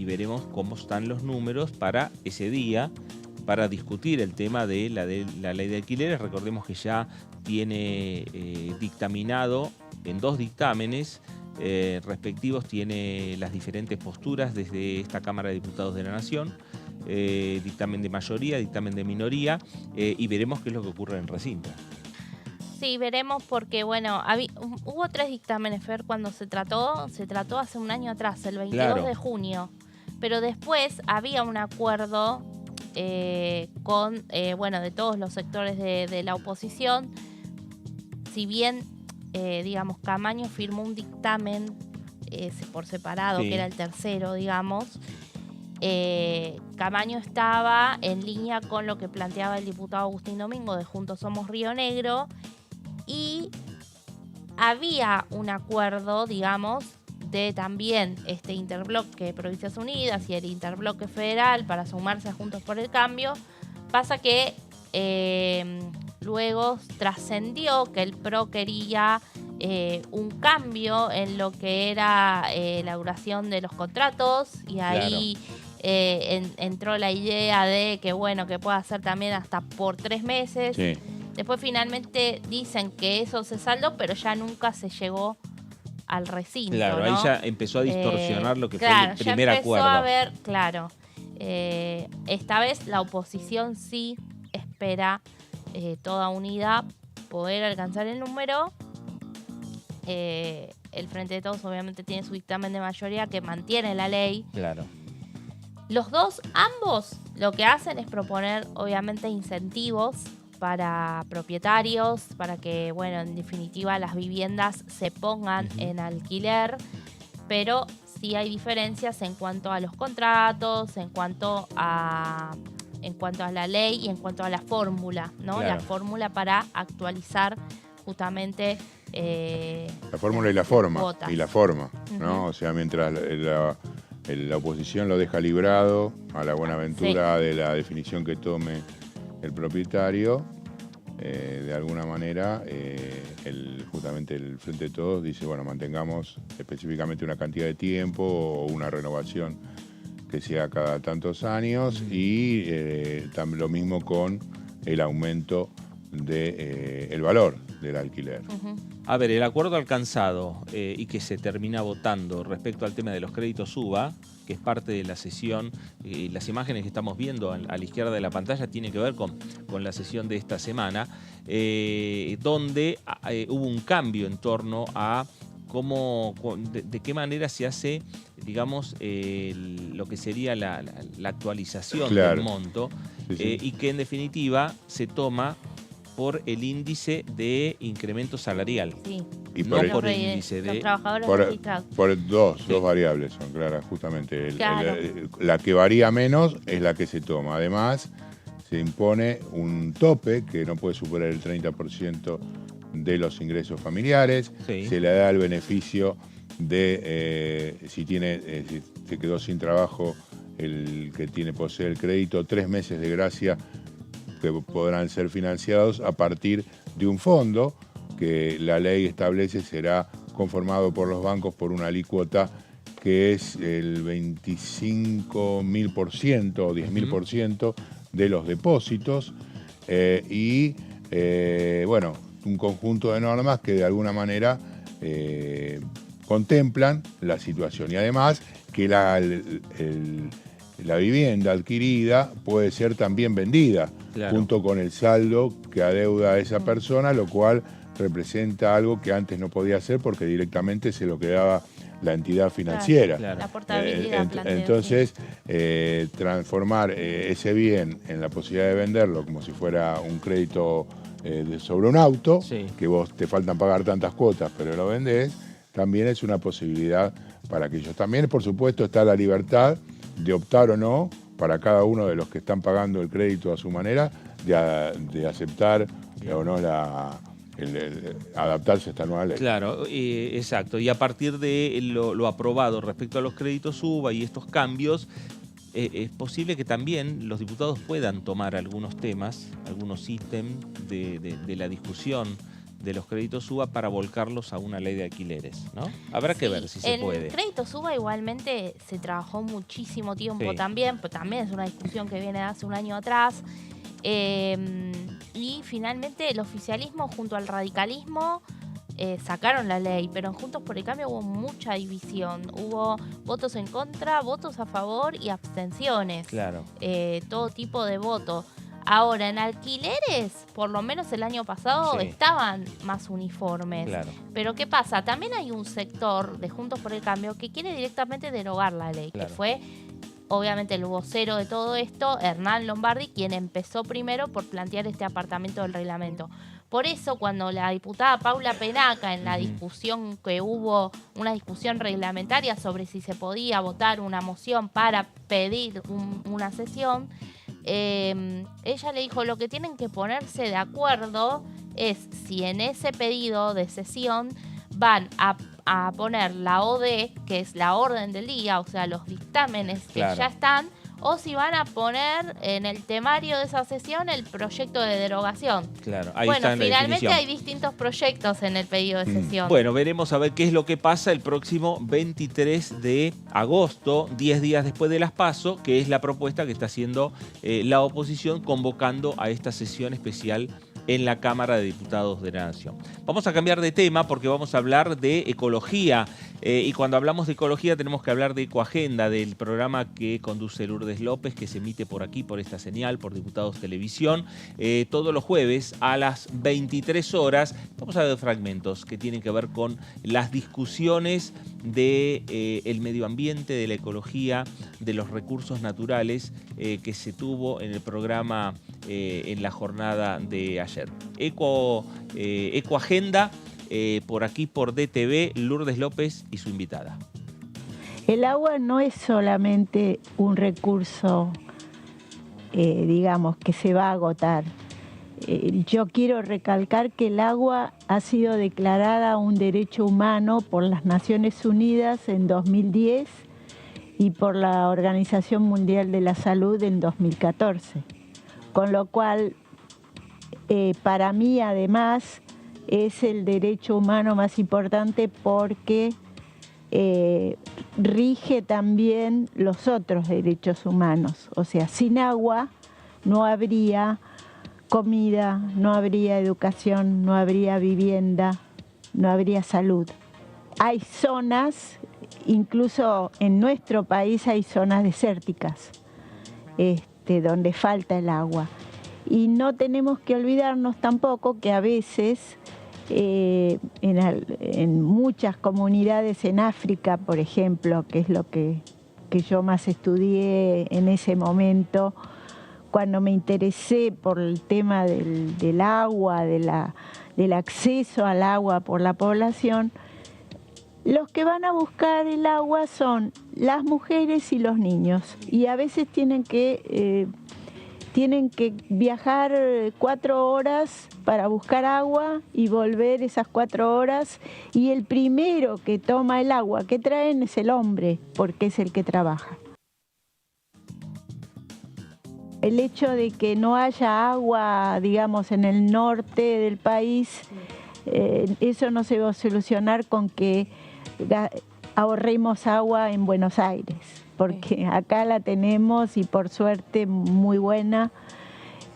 veremos cómo están los números para ese día, para discutir el tema de la ley de alquileres. Recordemos que ya tiene dictaminado en 2 dictámenes respectivos, tiene las diferentes posturas desde esta Cámara de Diputados de la Nación, dictamen de mayoría, dictamen de minoría, y veremos qué es lo que ocurre en el recinto. Sí, veremos porque, bueno, hubo 3 dictámenes, Fer, cuando se trató hace un año atrás, el 22 de junio. Pero después había un acuerdo con, de todos los sectores de la oposición. Si bien, digamos, Camaño firmó un dictamen por separado, sí, que era el tercero, digamos, Camaño estaba en línea con lo que planteaba el diputado Agustín Domingo de Juntos Somos Río Negro, y había un acuerdo, digamos, de también este interbloque de Provincias Unidas y el interbloque federal para sumarse a Juntos por el Cambio. Pasa que luego trascendió que el PRO quería un cambio en lo que era la duración de los contratos, y ahí entró la idea de que, bueno, que pueda ser también hasta por 3 meses. Sí. Después finalmente dicen que eso se saldó, pero ya nunca se llegó al recinto. Claro, ¿no? ahí ya empezó a distorsionar lo que claro, fue el primer ya empezó acuerdo. A ver, claro, esta vez la oposición sí espera toda unidad poder alcanzar el número. El Frente de Todos obviamente tiene su dictamen de mayoría que mantiene la ley. Claro. Los dos, ambos, lo que hacen es proponer obviamente incentivos para propietarios, para que, bueno, en definitiva las viviendas se pongan en alquiler, pero sí hay diferencias en cuanto a los contratos, en cuanto a la ley y en cuanto a la fórmula, ¿no? Claro. La fórmula para actualizar justamente la fórmula y la forma. cuotas. Y la forma, ¿no? O sea, mientras la oposición lo deja librado a la buena aventura de la definición que tome el propietario, de alguna manera justamente el Frente de Todos dice, bueno, mantengamos específicamente una cantidad de tiempo o una renovación que sea cada tantos años, y lo mismo con el aumento del valor del alquiler. A ver, el acuerdo alcanzado y que se termina votando respecto al tema de los créditos UBA, que es parte de la sesión, las imágenes que estamos viendo a la izquierda de la pantalla tienen que ver con la sesión de esta semana, donde hubo un cambio en torno a de qué manera se hace, digamos, lo que sería la actualización del monto, y que en definitiva se toma por el índice de incremento salarial. Sí. Y no por el índice de... Los trabajadores registrados. Por dos Sí. variables son claras, justamente. Claro. La que varía menos es la que se toma. Además, se impone un tope que no puede superar el 30% de los ingresos familiares. Sí. Se le da el beneficio de, si se quedó sin trabajo el que posee el crédito, 3 meses de gracia que podrán ser financiados a partir de un fondo que la ley establece será conformado por los bancos por una alícuota que es el 25.000% o 10.000% de los depósitos, bueno, un conjunto de normas que de alguna manera contemplan la situación. Y además que la vivienda adquirida puede ser también vendida, claro, junto con el saldo que adeuda a esa persona, lo cual representa algo que antes no podía hacer porque directamente se lo quedaba la entidad financiera. Claro. La portabilidad. Entonces, transformar ese bien en la posibilidad de venderlo como si fuera un crédito sobre un auto, sí, que vos te faltan pagar tantas cuotas, pero lo vendés, también es una posibilidad para aquellos. También, por supuesto, está la libertad de optar o no, para cada uno de los que están pagando el crédito a su manera, de aceptar o no adaptarse a esta nueva ley. Claro, exacto. Y a partir de lo aprobado respecto a los créditos UBA y estos cambios, es posible que también los diputados puedan tomar algunos temas, algunos ítems de la discusión de los créditos UBA para volcarlos a una ley de alquileres, ¿no? Habrá que ver si se puede. El créditos UBA igualmente se trabajó muchísimo tiempo también, pero también es una discusión que viene de hace un año atrás. Y finalmente el oficialismo junto al radicalismo sacaron la ley, pero en Juntos por el Cambio hubo mucha división. Hubo votos en contra, votos a favor y abstenciones. Claro. Todo tipo de votos. Ahora, en alquileres, por lo menos el año pasado, estaban más uniformes. Claro. Pero ¿qué pasa? También hay un sector de Juntos por el Cambio que quiere directamente derogar la ley, que fue, obviamente, el vocero de todo esto, Hernán Lombardi, quien empezó primero por plantear este apartamiento del reglamento. Por eso, cuando la diputada Paula Penaca, en la discusión que hubo, una discusión reglamentaria sobre si se podía votar una moción para pedir una sesión, ella le dijo, lo que tienen que ponerse de acuerdo es si en ese pedido de sesión van a poner la OD, que es la orden del día, o sea, los dictámenes que ya están, o si van a poner en el temario de esa sesión el proyecto de derogación. Claro, ahí bueno, está en la finalmente definición. hay distintos proyectos en el pedido de sesión. Bueno, veremos a ver qué es lo que pasa el próximo 23 de agosto, 10 días después de las PASO, que es la propuesta que está haciendo la oposición convocando a esta sesión especial en la Cámara de Diputados de la Nación. Vamos a cambiar de tema porque vamos a hablar de ecología. Y cuando hablamos de ecología tenemos que hablar de Ecoagenda, del programa que conduce Lourdes López, que se emite por aquí, por esta señal, por Diputados Televisión, todos los jueves a las 23 horas. Vamos a ver fragmentos que tienen que ver con las discusiones del medio ambiente, de la ecología, de los recursos naturales que se tuvo en el programa en la jornada de ayer. Ecoagenda, por aquí por DTV, Lourdes López y su invitada. El agua no es solamente un recurso, digamos, que se va a agotar. Yo quiero recalcar que el agua ha sido declarada un derecho humano por las Naciones Unidas en 2010 y por la Organización Mundial de la Salud en 2014. Con lo cual, para mí, además, es el derecho humano más importante porque rige también los otros derechos humanos. O sea, sin agua no habría comida, no habría educación, no habría vivienda, no habría salud. Hay zonas, incluso en nuestro país hay zonas desérticas, donde falta el agua. Y no tenemos que olvidarnos tampoco que a veces en muchas comunidades en África, por ejemplo, que es lo que yo más estudié en ese momento, cuando me interesé por el tema del agua, del acceso al agua por la población, los que van a buscar el agua son las mujeres y los niños. Y a veces tienen que viajar 4 horas para buscar agua y volver esas 4 horas. Y el primero que toma el agua que traen es el hombre, porque es el que trabaja. El hecho de que no haya agua, digamos, en el norte del país, eso no se va a solucionar con que ahorremos agua en Buenos Aires, porque acá la tenemos y por suerte muy buena,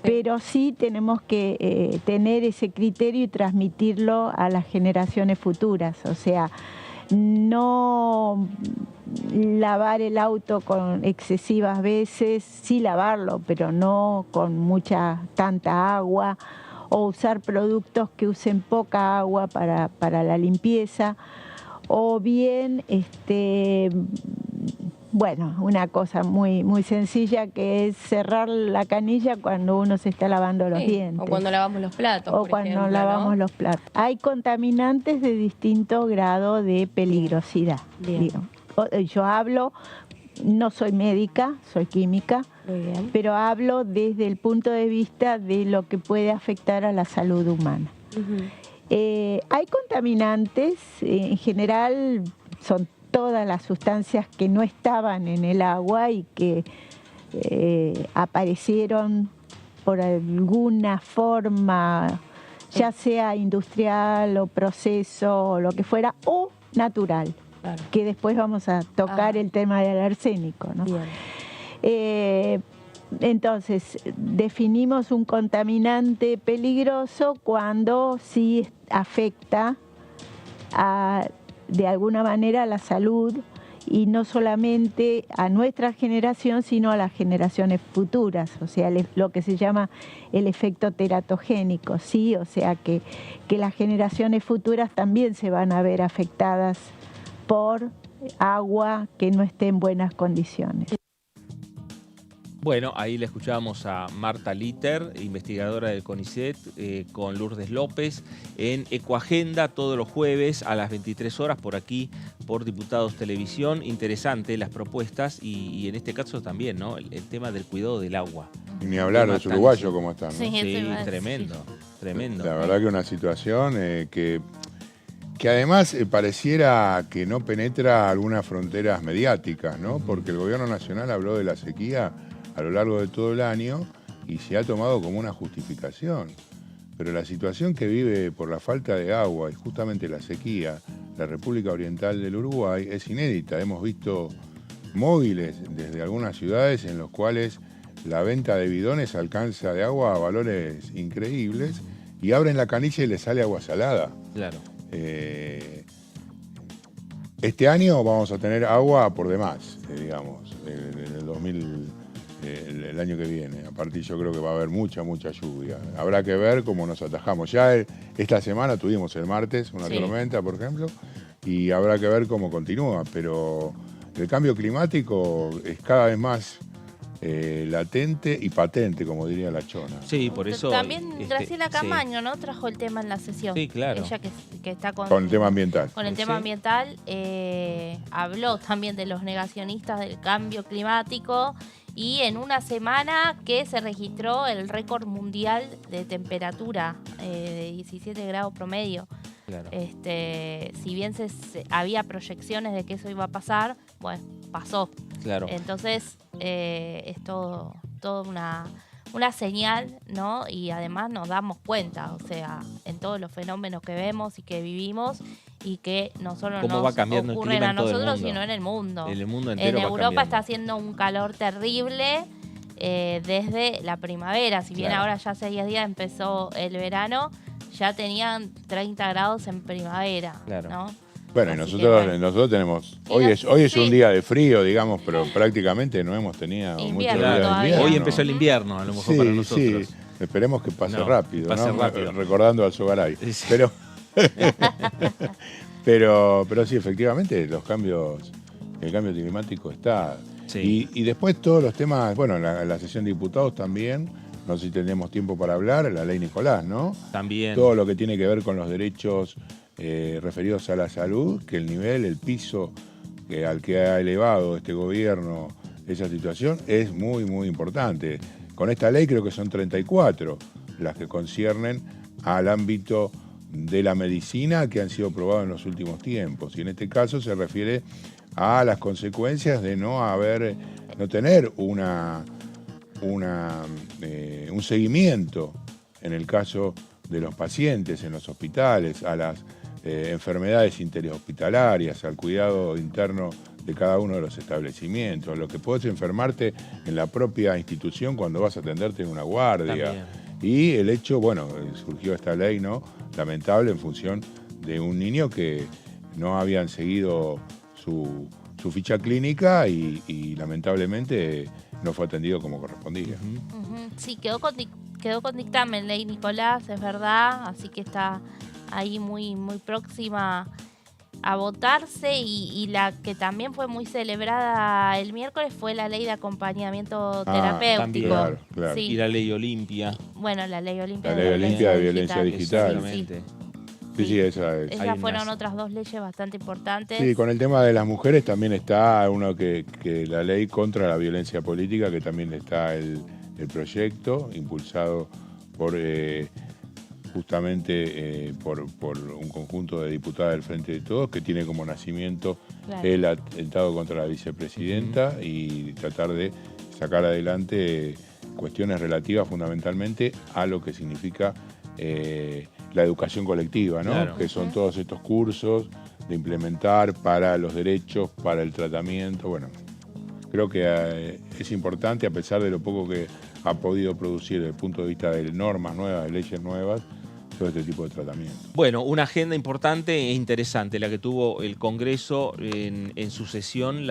pero sí tenemos que tener ese criterio y transmitirlo a las generaciones futuras. O sea, no lavar el auto con excesivas veces, sí lavarlo, pero no con tanta agua, o usar productos que usen poca agua para la limpieza, o bien, bueno, una cosa muy, muy sencilla que es cerrar la canilla cuando uno se está lavando los dientes. O cuando lavamos los platos, O cuando lavamos los platos. Hay contaminantes de distinto grado de peligrosidad. Bien. Yo hablo, no soy médica, soy química, Muy bien. pero hablo desde el punto de vista de lo que puede afectar a la salud humana. Hay contaminantes, en general son todas las sustancias que no estaban en el agua y que aparecieron por alguna forma, ya sea industrial o proceso o lo que fuera, o natural. Claro. Que después vamos a tocar el tema del arsénico, ¿no? Bien. Entonces, definimos un contaminante peligroso cuando sí afecta de alguna manera a la salud, y no solamente a nuestra generación, sino a las generaciones futuras, o sea, lo que se llama el efecto teratogénico, ¿sí? O sea, que las generaciones futuras también se van a ver afectadas por agua que no esté en buenas condiciones. Bueno, ahí le escuchábamos a Marta Litter, investigadora del CONICET, con Lourdes López, en Ecoagenda todos los jueves a las 23 horas por aquí, por Diputados Televisión. Interesante las propuestas y en este caso también, ¿no? El tema del cuidado del agua. Y ni hablar de los uruguayos como están, ¿no? Sí, tremendo, tremendo. La verdad que una situación que además pareciera que no penetra algunas fronteras mediáticas, ¿no? Porque el gobierno nacional habló de la sequía a lo largo de todo el año y se ha tomado como una justificación. Pero la situación que vive por la falta de agua y justamente la sequía, la República Oriental del Uruguay, es inédita. Hemos visto móviles desde algunas ciudades en los cuales la venta de bidones alcanza de agua a valores increíbles y abren la canilla y les sale agua salada. Claro. Este año vamos a tener agua por demás, digamos, en el 2000, el año que viene. Aparte yo creo que va a haber mucha lluvia. Habrá que ver cómo nos atajamos. Ya esta semana tuvimos el martes una tormenta, por ejemplo, y habrá que ver cómo continúa. Pero el cambio climático es cada vez más latente y patente, como diría la Chona. Sí, por eso... También Graciela Camaño, ¿no? Trajo el tema en la sesión. Sí, claro. Ella que está con el tema ambiental. Con el tema ambiental, habló también de los negacionistas del cambio climático y en una semana que se registró el récord mundial de temperatura de 17 grados promedio. Claro. Si bien había proyecciones de que eso iba a pasar, bueno, pasó. Claro. Entonces, es todo una señal, ¿no? Y además nos damos cuenta, o sea, en todos los fenómenos que vemos y que vivimos y que no solo nos ocurren a nosotros, sino en el mundo. En el mundo entero. En Europa está haciendo un calor terrible desde la primavera. Si bien ahora ya hace 10 días empezó el verano, ya tenían 30 grados en primavera, ¿no? Bueno, y nosotros tenemos... Hoy es un día de frío, digamos, pero prácticamente no hemos tenido muchos días de invierno. Hoy empezó el invierno, a lo mejor para nosotros. Sí, esperemos que pase rápido, pase rápido. Recordando al Sogaray. Sí. Pero sí, efectivamente, el cambio climático está. Sí. Y después todos los temas, bueno, la sesión de diputados también, no sé si tenemos tiempo para hablar, la ley Nicolás, ¿no? También. Todo lo que tiene que ver con los derechos referidos a la salud, que el piso al que ha elevado este gobierno esa situación es muy, muy importante. Con esta ley creo que son 34 las que conciernen al ámbito de la medicina que han sido aprobadas en los últimos tiempos. Y en este caso se refiere a las consecuencias de no tener un seguimiento en el caso de los pacientes en los hospitales, a las enfermedades interhospitalarias, al cuidado interno de cada uno de los establecimientos, lo que puedes enfermarte en la propia institución cuando vas a atenderte en una guardia. También. Y el hecho, bueno, surgió esta ley, ¿no? Lamentable en función de un niño que no habían seguido su ficha clínica y lamentablemente no fue atendido como correspondía. Sí, quedó con dictamen ley Nicolás, es verdad, así que está ahí muy, muy próxima a votarse, y la que también fue muy celebrada el miércoles fue la ley de acompañamiento terapéutico. también. Claro. Sí. Y la ley Olimpia. Bueno, la ley Olimpia, La ley Olimpia de violencia digital. Exactamente. Sí, esa es. Esas fueron otras dos leyes bastante importantes. Sí, con el tema de las mujeres también está uno que la ley contra la violencia política, que también está el proyecto impulsado por justamente por un conjunto de diputadas del Frente de Todos, que tiene como nacimiento el atentado contra la vicepresidenta y tratar de sacar adelante cuestiones relativas fundamentalmente a lo que significa la educación colectiva, ¿no? Claro. Que son todos estos cursos de implementar para los derechos, para el tratamiento. Bueno, creo que es importante, a pesar de lo poco que ha podido producir desde el punto de vista de normas nuevas, de leyes nuevas, todo este tipo de tratamiento. Bueno, una agenda importante e interesante la que tuvo el Congreso en su sesión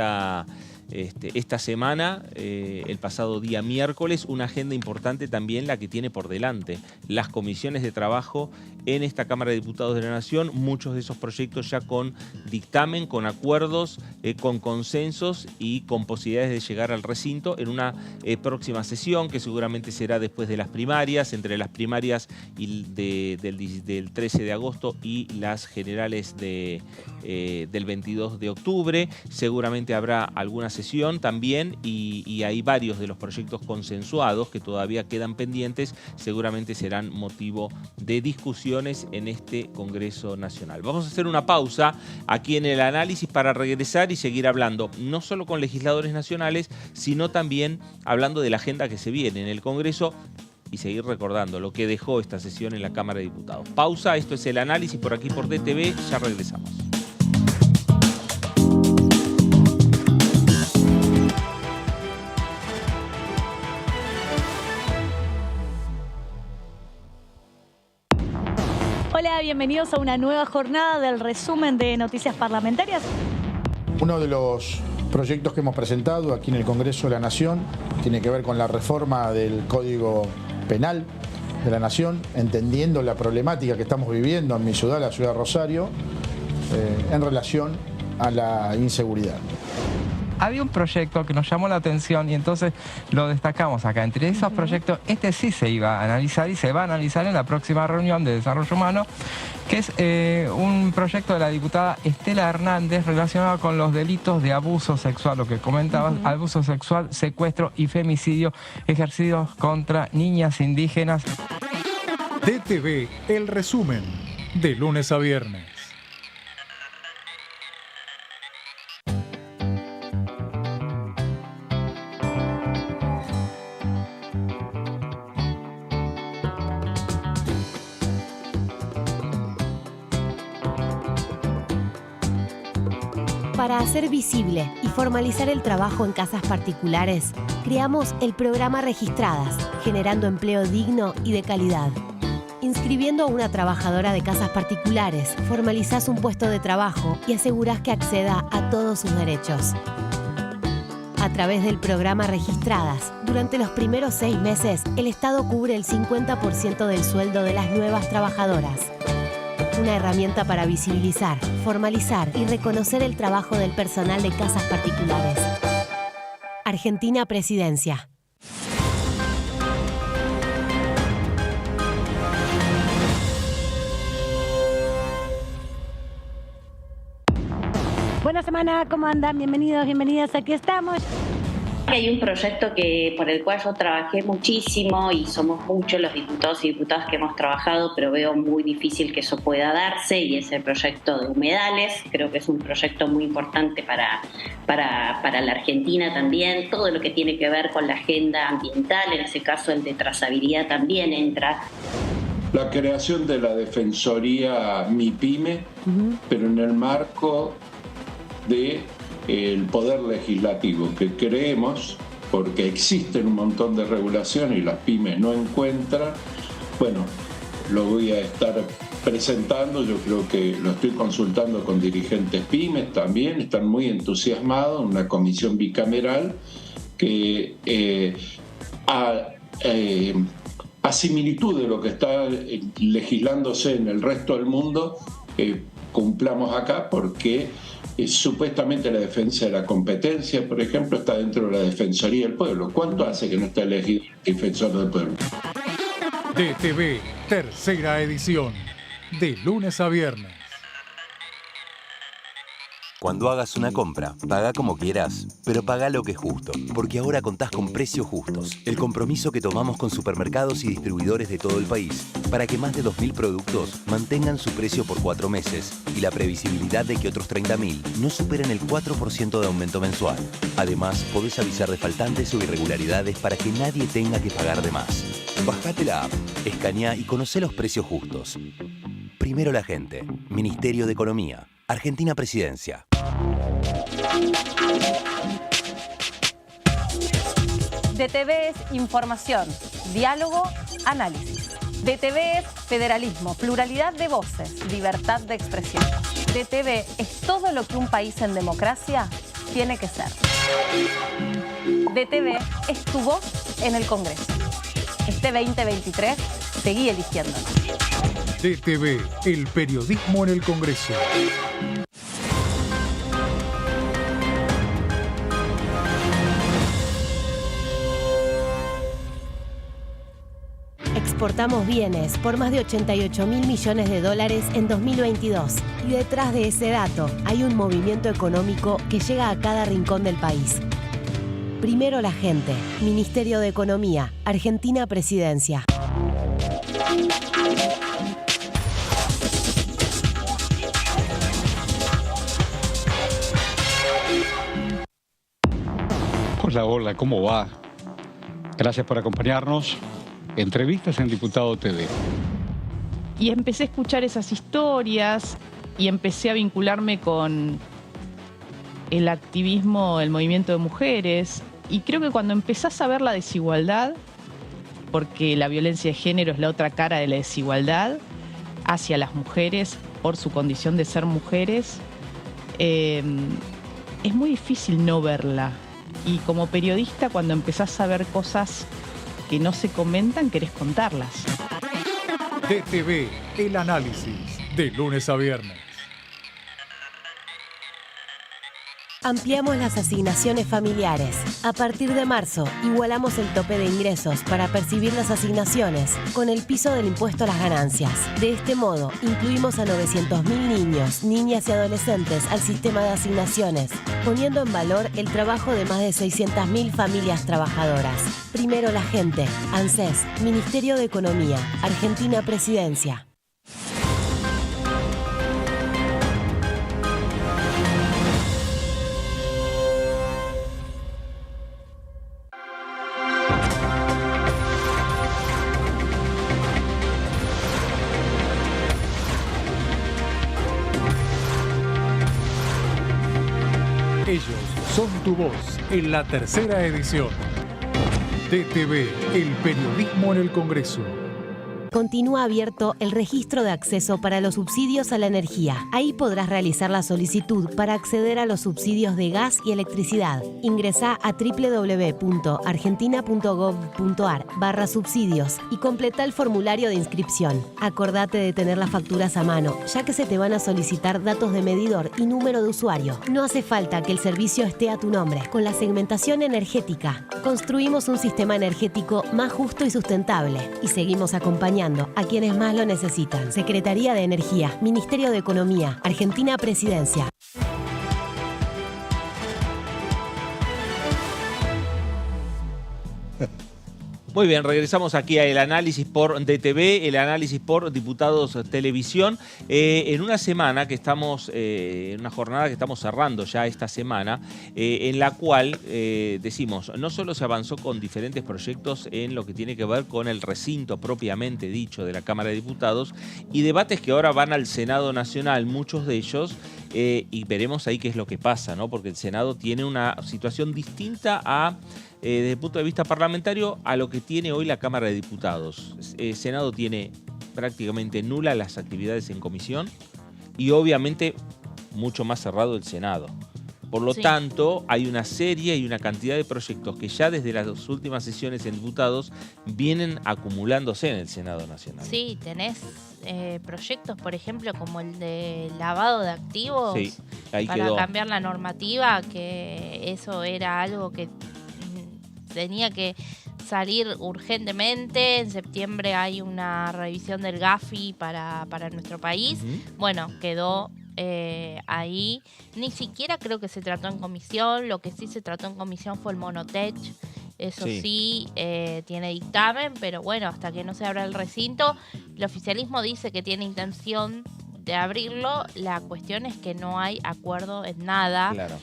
esta semana, el pasado día miércoles. Una agenda importante también la que tiene por delante las comisiones de trabajo en esta Cámara de Diputados de la Nación. Muchos de esos proyectos ya con dictamen, con acuerdos, con consensos y con posibilidades de llegar al recinto en una próxima sesión, que seguramente será después de las primarias, entre las primarias del 13 de agosto y las generales del 22 de octubre. Seguramente habrá alguna sesión también, y hay varios de los proyectos consensuados que todavía quedan pendientes, seguramente serán motivo de discusiones en este Congreso Nacional. Vamos a hacer una pausa aquí en el análisis para regresar y seguir hablando no solo con legisladores nacionales, sino también hablando de la agenda que se viene en el Congreso y seguir recordando lo que dejó esta sesión en la Cámara de Diputados. Pausa, esto es el análisis por aquí por DTV, ya regresamos. Hola, bienvenidos a una nueva jornada del resumen de Noticias Parlamentarias. Uno de los proyectos que hemos presentado aquí en el Congreso de la Nación tiene que ver con la reforma del Código Penal de la Nación, entendiendo la problemática que estamos viviendo en mi ciudad, la ciudad de Rosario, en relación a la inseguridad. Había un proyecto que nos llamó la atención y entonces lo destacamos acá. Entre esos proyectos, este sí se iba a analizar y se va a analizar en la próxima reunión de Desarrollo Humano, que es un proyecto de la diputada Estela Hernández relacionado con los delitos de abuso sexual, lo que comentabas, abuso sexual, secuestro y femicidio ejercidos contra niñas indígenas. DTV, el resumen, de lunes a viernes. Para hacer visible y formalizar el trabajo en casas particulares, creamos el programa Registradas, generando empleo digno y de calidad. Inscribiendo a una trabajadora de casas particulares, formalizás un puesto de trabajo y asegurás que acceda a todos sus derechos. A través del programa Registradas, durante los primeros 6 meses, el Estado cubre el 50% del sueldo de las nuevas trabajadoras. Una herramienta para visibilizar, formalizar y reconocer el trabajo del personal de casas particulares. Argentina Presidencia. Buena semana, ¿cómo andan? Bienvenidos, bienvenidas, aquí estamos. Hay un proyecto por el cual yo trabajé muchísimo y somos muchos los diputados y diputadas que hemos trabajado, pero veo muy difícil que eso pueda darse, y es el proyecto de humedales. Creo que es un proyecto muy importante para la Argentina también. Todo lo que tiene que ver con la agenda ambiental, en ese caso el de trazabilidad también entra. La creación de la Defensoría MIPYME, pero en el marco de el Poder Legislativo, que creemos, porque existen un montón de regulaciones y las pymes no encuentran, bueno, lo voy a estar presentando. Yo creo que lo estoy consultando con dirigentes pymes también, están muy entusiasmados, una comisión bicameral que a similitud de lo que está legislándose en el resto del mundo, cumplamos acá, porque supuestamente la defensa de la competencia, por ejemplo, está dentro de la Defensoría del Pueblo. ¿Cuánto hace que no está elegido el defensor del pueblo? DTV, tercera edición, de lunes a viernes. Cuando hagas una compra, paga como quieras, pero paga lo que es justo, porque ahora contás con Precios Justos, el compromiso que tomamos con supermercados y distribuidores de todo el país, para que más de 2.000 productos mantengan su precio por 4 meses y la previsibilidad de que otros 30.000 no superen el 4% de aumento mensual. Además, podés avisar de faltantes o irregularidades para que nadie tenga que pagar de más. Bajate la app, escaneá y conocé los precios justos. Primero la gente. Ministerio de Economía. Argentina Presidencia. DTV es información, diálogo, análisis. DTV es federalismo, pluralidad de voces, libertad de expresión. DTV es todo lo que un país en democracia tiene que ser. DTV es tu voz en el Congreso. Este 2023, seguí eligiéndonos. DTV, el periodismo en el Congreso. Exportamos bienes por más de 88.000 millones de dólares en 2022. Y detrás de ese dato hay un movimiento económico que llega a cada rincón del país. Primero la gente. Ministerio de Economía. Argentina Presidencia. Hola, hola, ¿cómo va? Gracias por acompañarnos. Entrevistas en Diputado TV. Y empecé a escuchar esas historias y empecé a vincularme con el activismo, el movimiento de mujeres. Y creo que cuando empezás a ver la desigualdad, porque la violencia de género es la otra cara de la desigualdad hacia las mujeres por su condición de ser mujeres, es muy difícil no verla. Y como periodista, cuando empezás a ver cosas que no se comentan, querés contarlas. DTV, el análisis, de lunes a viernes. Ampliamos las asignaciones familiares. A partir de marzo, igualamos el tope de ingresos para percibir las asignaciones con el piso del impuesto a las ganancias. De este modo, incluimos a 900.000 niños, niñas y adolescentes al sistema de asignaciones, poniendo en valor el trabajo de más de 600.000 familias trabajadoras. Primero la gente. ANSES, Ministerio de Economía, Argentina Presidencia. Ellos son tu voz en la tercera edición. DTV, el periodismo en el Congreso. Continúa abierto el registro de acceso para los subsidios a la energía. Ahí podrás realizar la solicitud para acceder a los subsidios de gas y electricidad. Ingresá a www.argentina.gov.ar/subsidios y completa el formulario de inscripción. Acordate de tener las facturas a mano, ya que se te van a solicitar datos de medidor y número de usuario. No hace falta que el servicio esté a tu nombre. Con la segmentación energética, construimos un sistema energético más justo y sustentable. Y seguimos acompañando a quienes más lo necesitan. Secretaría de Energía, Ministerio de Economía, Argentina Presidencia. Muy bien, regresamos aquí a el análisis por DTV, el análisis por Diputados Televisión, en una semana que estamos, en una jornada que estamos cerrando ya esta semana, en la cual decimos, no solo se avanzó con diferentes proyectos en lo que tiene que ver con el recinto propiamente dicho de la Cámara de Diputados y debates que ahora van al Senado Nacional, muchos de ellos, y veremos ahí qué es lo que pasa, ¿no? Porque el Senado tiene una situación distinta a... desde el punto de vista parlamentario a lo que tiene hoy la Cámara de Diputados. El Senado tiene prácticamente nula las actividades en comisión y obviamente mucho más cerrado el Senado. Por lo tanto, hay una serie y una cantidad de proyectos que ya desde las últimas sesiones en diputados vienen acumulándose en el Senado Nacional. Sí, tenés proyectos, por ejemplo, como el de lavado de activos, ahí para quedó. cambiar la normativa, que eso era algo que tenía que salir urgentemente. En septiembre hay una revisión del GAFI para nuestro país. Bueno, quedó ahí. Ni siquiera creo que se trató en comisión. Lo que sí se trató en comisión fue el Monotech. Eso sí, tiene dictamen, pero bueno, hasta que no se abra el recinto, el oficialismo dice que tiene intención de abrirlo. La cuestión es que no hay acuerdo en nada. Claro.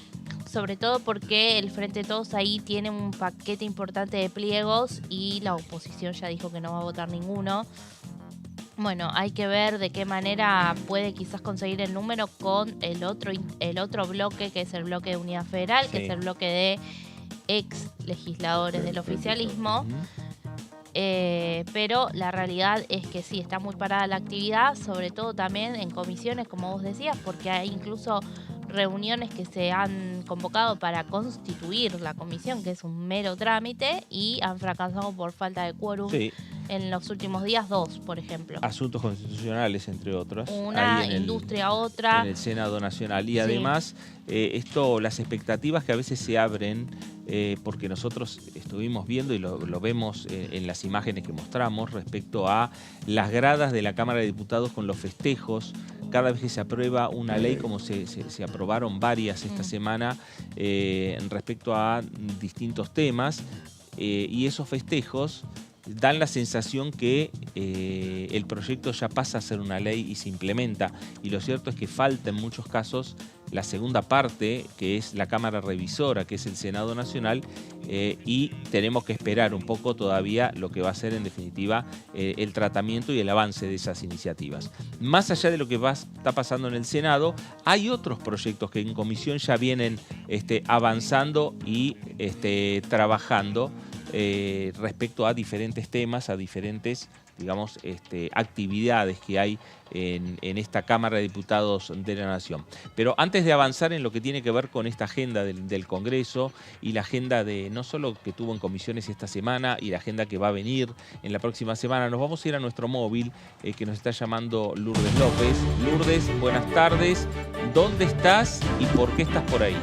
Sobre todo porque el Frente de Todos ahí tiene un paquete importante de pliegos y la oposición ya dijo que no va a votar ninguno. Bueno, hay que ver de qué manera puede quizás conseguir el número con el otro bloque, que es el bloque de Unidad Federal, que es el bloque de ex legisladores del oficialismo. Pero la realidad es que sí, está muy parada la actividad, sobre todo también en comisiones, como vos decías, porque hay incluso reuniones que se han convocado para constituir la comisión, que es un mero trámite, y han fracasado por falta de quórum. En los últimos días, 2, por ejemplo. Asuntos constitucionales, entre otros. Una, industria, otra. En el Senado Nacional. Y además, las expectativas que a veces se abren, porque nosotros estuvimos viendo y lo vemos en las imágenes que mostramos respecto a las gradas de la Cámara de Diputados con los festejos. Cada vez que se aprueba una ley, como se aprobaron varias esta semana, respecto a distintos temas, y esos festejos dan la sensación que el proyecto ya pasa a ser una ley y se implementa. Y lo cierto es que falta en muchos casos la segunda parte, que es la Cámara Revisora, que es el Senado Nacional, y tenemos que esperar un poco todavía lo que va a ser en definitiva el tratamiento y el avance de esas iniciativas. Más allá de lo que está pasando en el Senado, hay otros proyectos que en comisión ya vienen avanzando y trabajando respecto a diferentes temas, a diferentes, digamos, actividades que hay en esta Cámara de Diputados de la Nación. Pero antes de avanzar en lo que tiene que ver con esta agenda del Congreso y la agenda de no solo que tuvo en comisiones esta semana y la agenda que va a venir en la próxima semana, nos vamos a ir a nuestro móvil que nos está llamando Lourdes López. Lourdes, buenas tardes. ¿Dónde estás y por qué estás por ahí?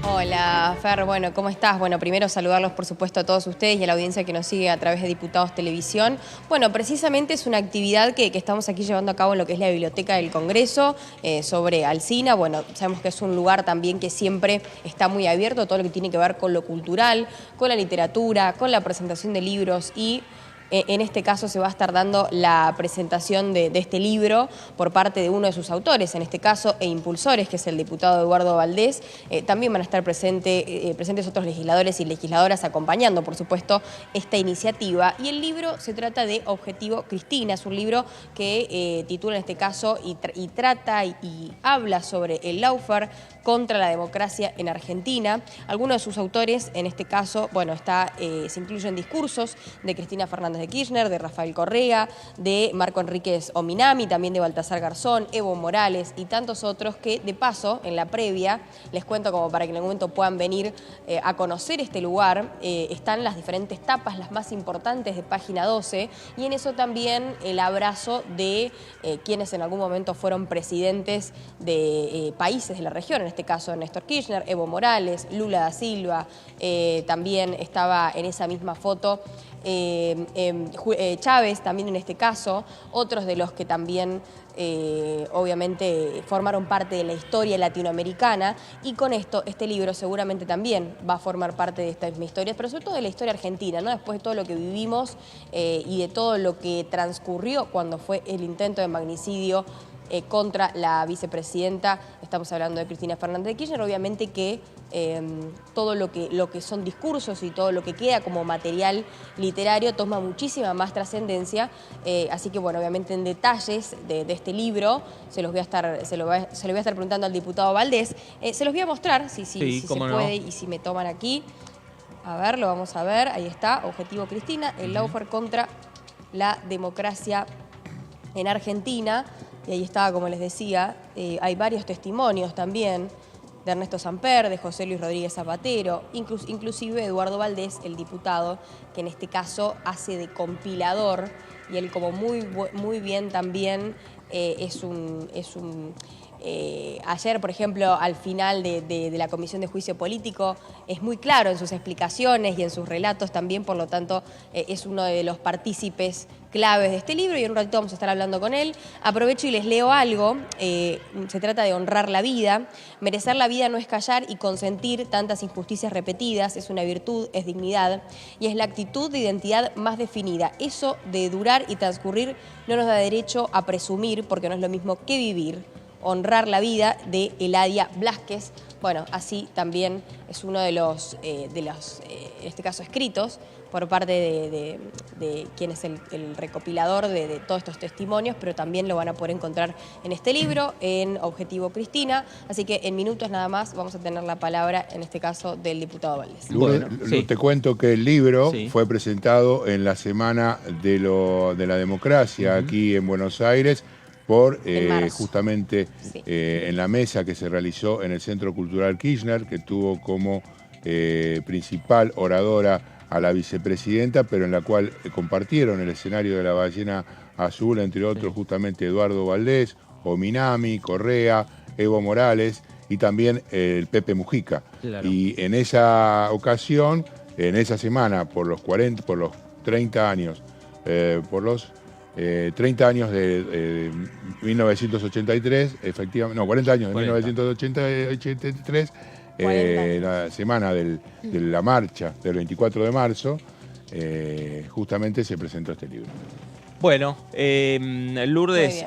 Hola, Fer. Bueno, ¿cómo estás? Bueno, primero saludarlos, por supuesto, a todos ustedes y a la audiencia que nos sigue a través de Diputados Televisión. Bueno, precisamente es una actividad que estamos aquí llevando a cabo en lo que es la Biblioteca del Congreso, sobre Alsina. Bueno, sabemos que es un lugar también que siempre está muy abierto, todo lo que tiene que ver con lo cultural, con la literatura, con la presentación de libros y... En este caso se va a estar dando la presentación de este libro por parte de uno de sus autores, en este caso, e impulsores, que es el diputado Eduardo Valdés. También van a estar presentes otros legisladores y legisladoras acompañando, por supuesto, esta iniciativa. Y el libro se trata de Objetivo Cristina. Es un libro que titula en este caso y trata y habla sobre el lawfare contra la democracia en Argentina. Algunos de sus autores, en este caso, bueno, se incluyen discursos de Cristina Fernández de Kirchner, de Rafael Correa, de Marco Enríquez Ominami, también de Baltasar Garzón, Evo Morales y tantos otros que, de paso, en la previa, les cuento como para que en algún momento puedan venir a conocer este lugar, están las diferentes tapas, las más importantes de Página 12, y en eso también el abrazo de quienes en algún momento fueron presidentes de países de la región, en este caso Néstor Kirchner, Evo Morales, Lula da Silva, también estaba en esa misma foto Chávez, también en este caso, otros de los que también obviamente formaron parte de la historia latinoamericana, y con esto este libro seguramente también va a formar parte de esta misma historia, pero sobre todo de la historia argentina, ¿no? Después de todo lo que vivimos y de todo lo que transcurrió cuando fue el intento de magnicidio contra la vicepresidenta, estamos hablando de Cristina Fernández de Kirchner, obviamente que todo lo que son discursos y todo lo que queda como material literario toma muchísima más trascendencia, así que bueno, obviamente en detalles de este libro se lo voy a estar preguntando al diputado Valdés. Se los voy a mostrar si se puede y si me toman aquí. A ver, lo vamos a ver. Ahí está, Objetivo Cristina, el lawfare contra la democracia en Argentina. Y ahí está, como les decía, hay varios testimonios también de Ernesto Samper, de José Luis Rodríguez Zapatero, inclusive Eduardo Valdés, el diputado, que en este caso hace de compilador, y él como muy bien también ayer, por ejemplo, al final de la Comisión de Juicio Político, es muy claro en sus explicaciones y en sus relatos también, por lo tanto, es uno de los partícipes claves de este libro y en un ratito vamos a estar hablando con él. Aprovecho y les leo algo. Se trata de honrar la vida. Merecer la vida no es callar y consentir tantas injusticias repetidas, es una virtud, es dignidad y es la actitud de identidad más definida. Eso de durar y transcurrir no nos da derecho a presumir, porque no es lo mismo que vivir. Honrar la vida, de Eladia Blázquez. Bueno, así también es uno de los en este caso, escritos por parte de quien es el recopilador de todos estos testimonios, pero también lo van a poder encontrar en este libro, en Objetivo Cristina. Así que en minutos nada más vamos a tener la palabra, en este caso, del diputado Valdés. Bueno, te cuento que el libro fue presentado en la Semana de la Democracia aquí en Buenos Aires, por justamente en la mesa que se realizó en el Centro Cultural Kirchner, que tuvo como principal oradora a la vicepresidenta, pero en la cual compartieron el escenario de la Ballena Azul, entre otros justamente Eduardo Valdés, Ominami, Correa, Evo Morales y también el Pepe Mujica. Claro. Y en esa ocasión, en esa semana, por los 30 años, 30 años de 1983, efectivamente, no, 40 años de 1983, la semana de la marcha del 24 de marzo, justamente se presentó este libro. Bueno, Lourdes,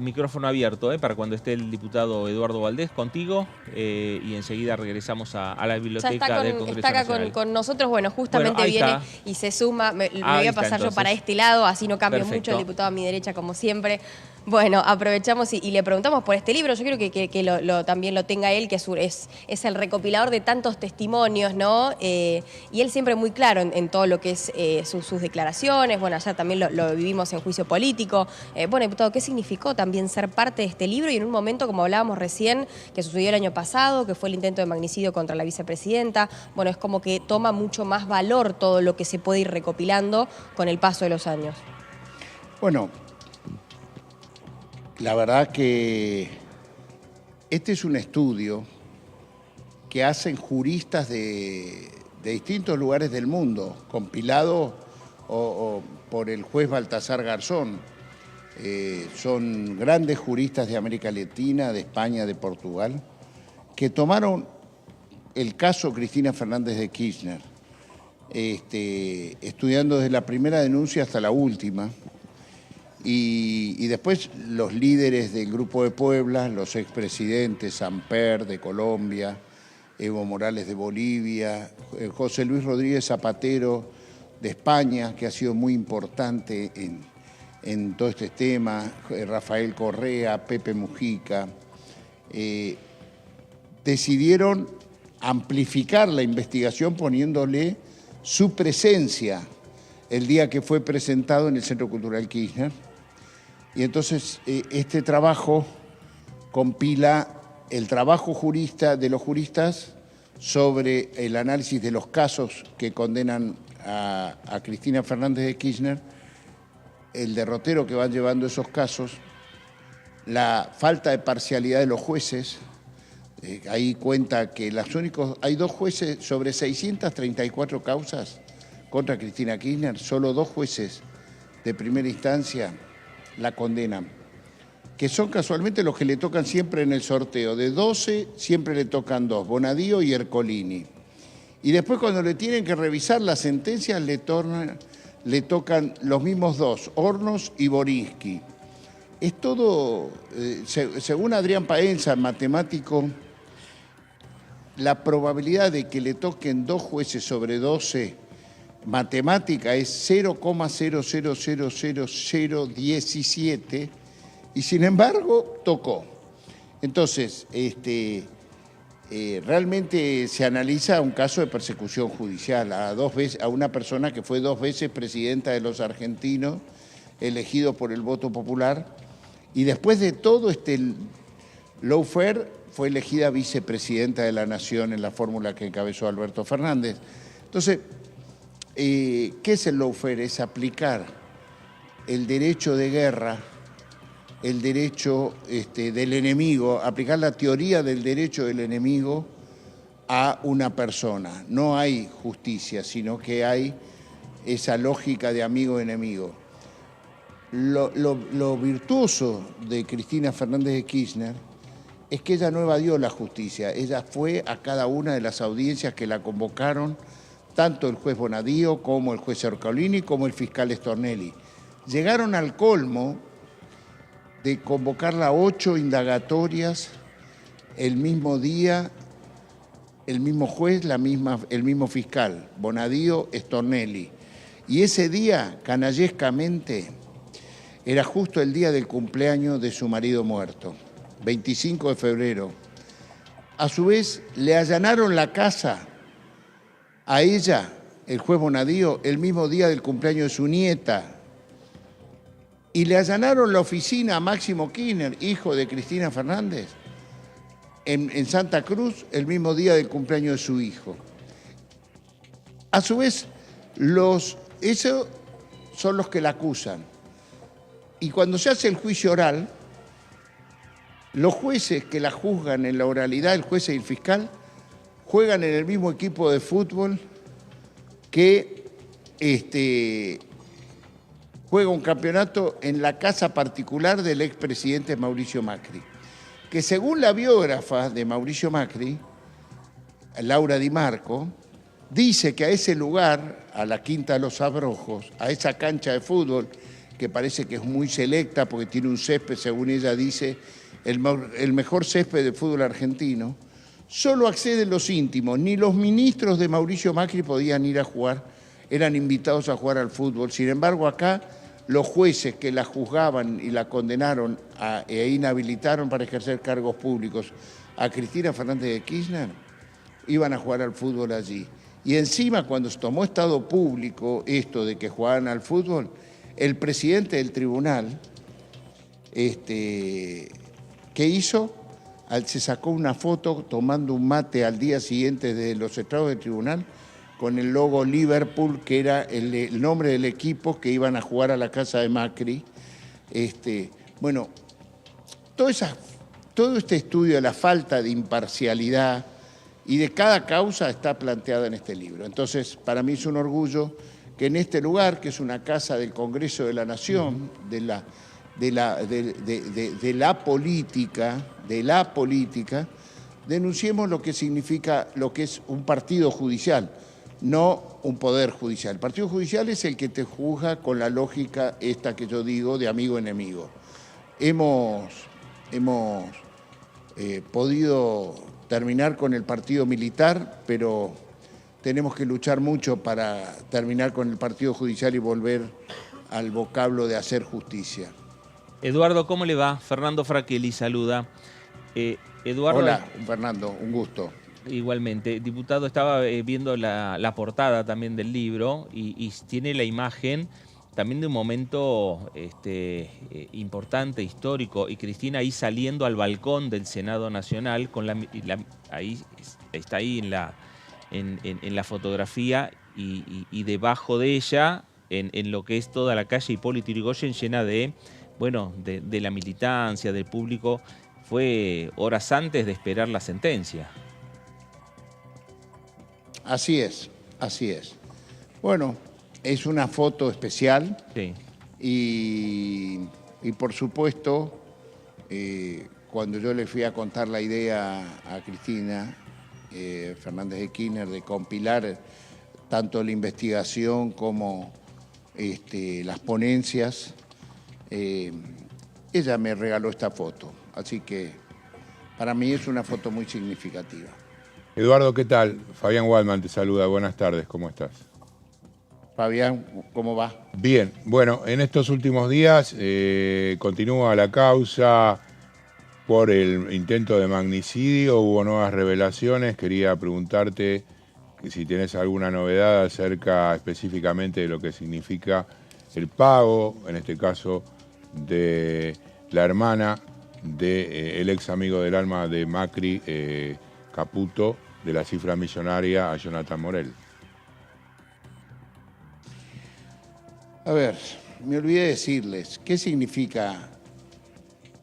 micrófono abierto para cuando esté el diputado Eduardo Valdés contigo y enseguida regresamos a la biblioteca del Congreso Nacional. Está acá con nosotros, bueno, justamente viene y se suma, me voy a pasar yo para este lado, así no cambio mucho, el diputado a mi derecha como siempre. Bueno, aprovechamos y le preguntamos por este libro. Yo creo que también lo tenga él, que es el recopilador de tantos testimonios, ¿no? Y él siempre muy claro en todo lo que es sus declaraciones. Bueno, allá también lo vivimos en Juicio Político. Bueno, diputado, ¿qué significó también ser parte de este libro? Y en un momento, como hablábamos recién, que sucedió el año pasado, que fue el intento de magnicidio contra la vicepresidenta, bueno, es como que toma mucho más valor todo lo que se puede ir recopilando con el paso de los años. Bueno, la verdad que este es un estudio que hacen juristas de distintos lugares del mundo, compilado por el juez Baltasar Garzón. Son grandes juristas de América Latina, de España, de Portugal, que tomaron el caso Cristina Fernández de Kirchner, estudiando desde la primera denuncia hasta la última. Y después los líderes del Grupo de Puebla, los expresidentes, Samper de Colombia, Evo Morales de Bolivia, José Luis Rodríguez Zapatero de España, que ha sido muy importante en todo este tema, Rafael Correa, Pepe Mujica, decidieron amplificar la investigación poniéndole su presencia el día que fue presentado en el Centro Cultural Kirchner. Y entonces este trabajo compila el trabajo de los juristas sobre el análisis de los casos que condenan a Cristina Fernández de Kirchner, el derrotero que van llevando esos casos, la falta de parcialidad de los jueces. Ahí cuenta que hay 2 jueces sobre 634 causas contra Cristina Kirchner, solo 2 jueces de primera instancia la condenan, que son casualmente los que le tocan siempre en el sorteo. De 12 siempre le tocan 2, Bonadío y Ercolini. Y después cuando le tienen que revisar las sentencias le tocan los mismos 2, Hornos y Borinsky. Es todo, según Adrián Paenza, matemático, la probabilidad de que le toquen 2 jueces sobre 12 matemática es 0,000017 y sin embargo tocó. Entonces, realmente se analiza un caso de persecución judicial a una persona que fue 2 veces presidenta de los argentinos, elegido por el voto popular, y después de todo este lawfare fue elegida vicepresidenta de la Nación en la fórmula que encabezó Alberto Fernández. Entonces, ¿qué es el lawfare? Es aplicar el derecho de guerra, el derecho del enemigo, aplicar la teoría del derecho del enemigo a una persona. No hay justicia, sino que hay esa lógica de amigo-enemigo. Lo virtuoso de Cristina Fernández de Kirchner es que ella no evadió la justicia, ella fue a cada una de las audiencias que la convocaron, tanto el juez Bonadío como el juez Ercolini como el fiscal Stornelli. Llegaron al colmo de convocarla a 8 indagatorias el mismo día, el mismo juez, el mismo fiscal, Bonadío, Stornelli. Y ese día, canallescamente, era justo el día del cumpleaños de su marido muerto, 25 de febrero. A su vez, le allanaron la casa a ella, el juez Bonadío, el mismo día del cumpleaños de su nieta. Y le allanaron la oficina a Máximo Kirchner, hijo de Cristina Fernández, en Santa Cruz, el mismo día del cumpleaños de su hijo. A su vez, esos son los que la acusan. Y cuando se hace el juicio oral, los jueces que la juzgan en la oralidad, el juez y el fiscal, juegan en el mismo equipo de fútbol que juega un campeonato en la casa particular del expresidente Mauricio Macri, que según la biógrafa de Mauricio Macri, Laura Di Marco, dice que a ese lugar, a la Quinta de los Abrojos, a esa cancha de fútbol, que parece que es muy selecta porque tiene un césped, según ella dice, el mejor césped de fútbol argentino, solo acceden los íntimos, ni los ministros de Mauricio Macri podían ir a jugar, eran invitados a jugar al fútbol. Sin embargo, acá los jueces que la juzgaban y la condenaron e inhabilitaron para ejercer cargos públicos a Cristina Fernández de Kirchner, iban a jugar al fútbol allí. Y encima, cuando se tomó estado público esto de que jugaban al fútbol, el presidente del tribunal, ¿qué hizo? Se sacó una foto tomando un mate al día siguiente de los estrados del tribunal con el logo Liverpool, que era el nombre del equipo que iban a jugar a la casa de Macri. Bueno, todo este estudio de la falta de imparcialidad y de cada causa está planteada en este libro. Entonces, para mí es un orgullo que en este lugar, que es una casa del Congreso de la Nación, de la política, denunciemos lo que significa, lo que es un partido judicial, no un poder judicial. El partido judicial es el que te juzga con la lógica esta que yo digo de amigo-enemigo. Hemos podido terminar con el partido militar, pero tenemos que luchar mucho para terminar con el partido judicial y volver al vocablo de hacer justicia. Eduardo, ¿cómo le va? Fernando Fraquelli saluda. Eduardo, hola, Fernando, un gusto. Igualmente. Diputado, estaba viendo la portada también del libro y tiene la imagen también de un momento importante, histórico, y Cristina ahí saliendo al balcón del Senado Nacional, está ahí en la fotografía y debajo de ella, en lo que es toda la calle Hipólito Yrigoyen llena de la militancia, del público. Fue horas antes de esperar la sentencia. Así es. Bueno, es una foto especial. Sí. Y por supuesto, cuando yo le fui a contar la idea a Cristina Fernández de Kirchner de compilar tanto la investigación como las ponencias, ella me regaló esta foto. Así que para mí es una foto muy significativa. Eduardo, ¿qué tal? Fabián Waldman te saluda. Buenas tardes, ¿cómo estás? Fabián, ¿cómo va? Bien, bueno, en estos últimos días continúa la causa por el intento de magnicidio, hubo nuevas revelaciones. Quería preguntarte si tienes alguna novedad acerca específicamente de lo que significa el pago, en este caso de la hermana del ex amigo del alma de Macri, Caputo, de la cifra millonaria a Jonathan Morel. A ver, me olvidé decirles, ¿qué significa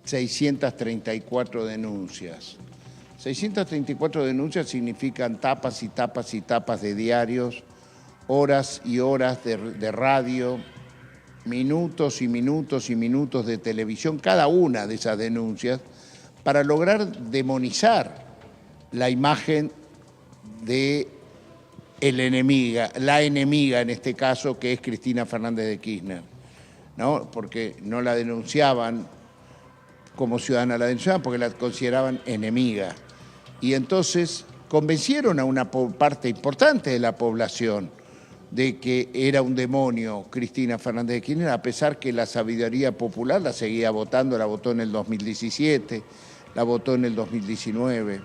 634 denuncias? 634 denuncias significan tapas y tapas y tapas de diarios, horas y horas de radio, minutos y minutos y minutos de televisión, cada una de esas denuncias, para lograr demonizar la imagen de la enemiga en este caso, que es Cristina Fernández de Kirchner, ¿no? Porque no la denunciaban como ciudadana, la denunciaban porque la consideraban enemiga. Y entonces convencieron a una parte importante de la población de que era un demonio Cristina Fernández de Kirchner, a pesar que la sabiduría popular la seguía votando, la votó en el 2017, la votó en el 2019.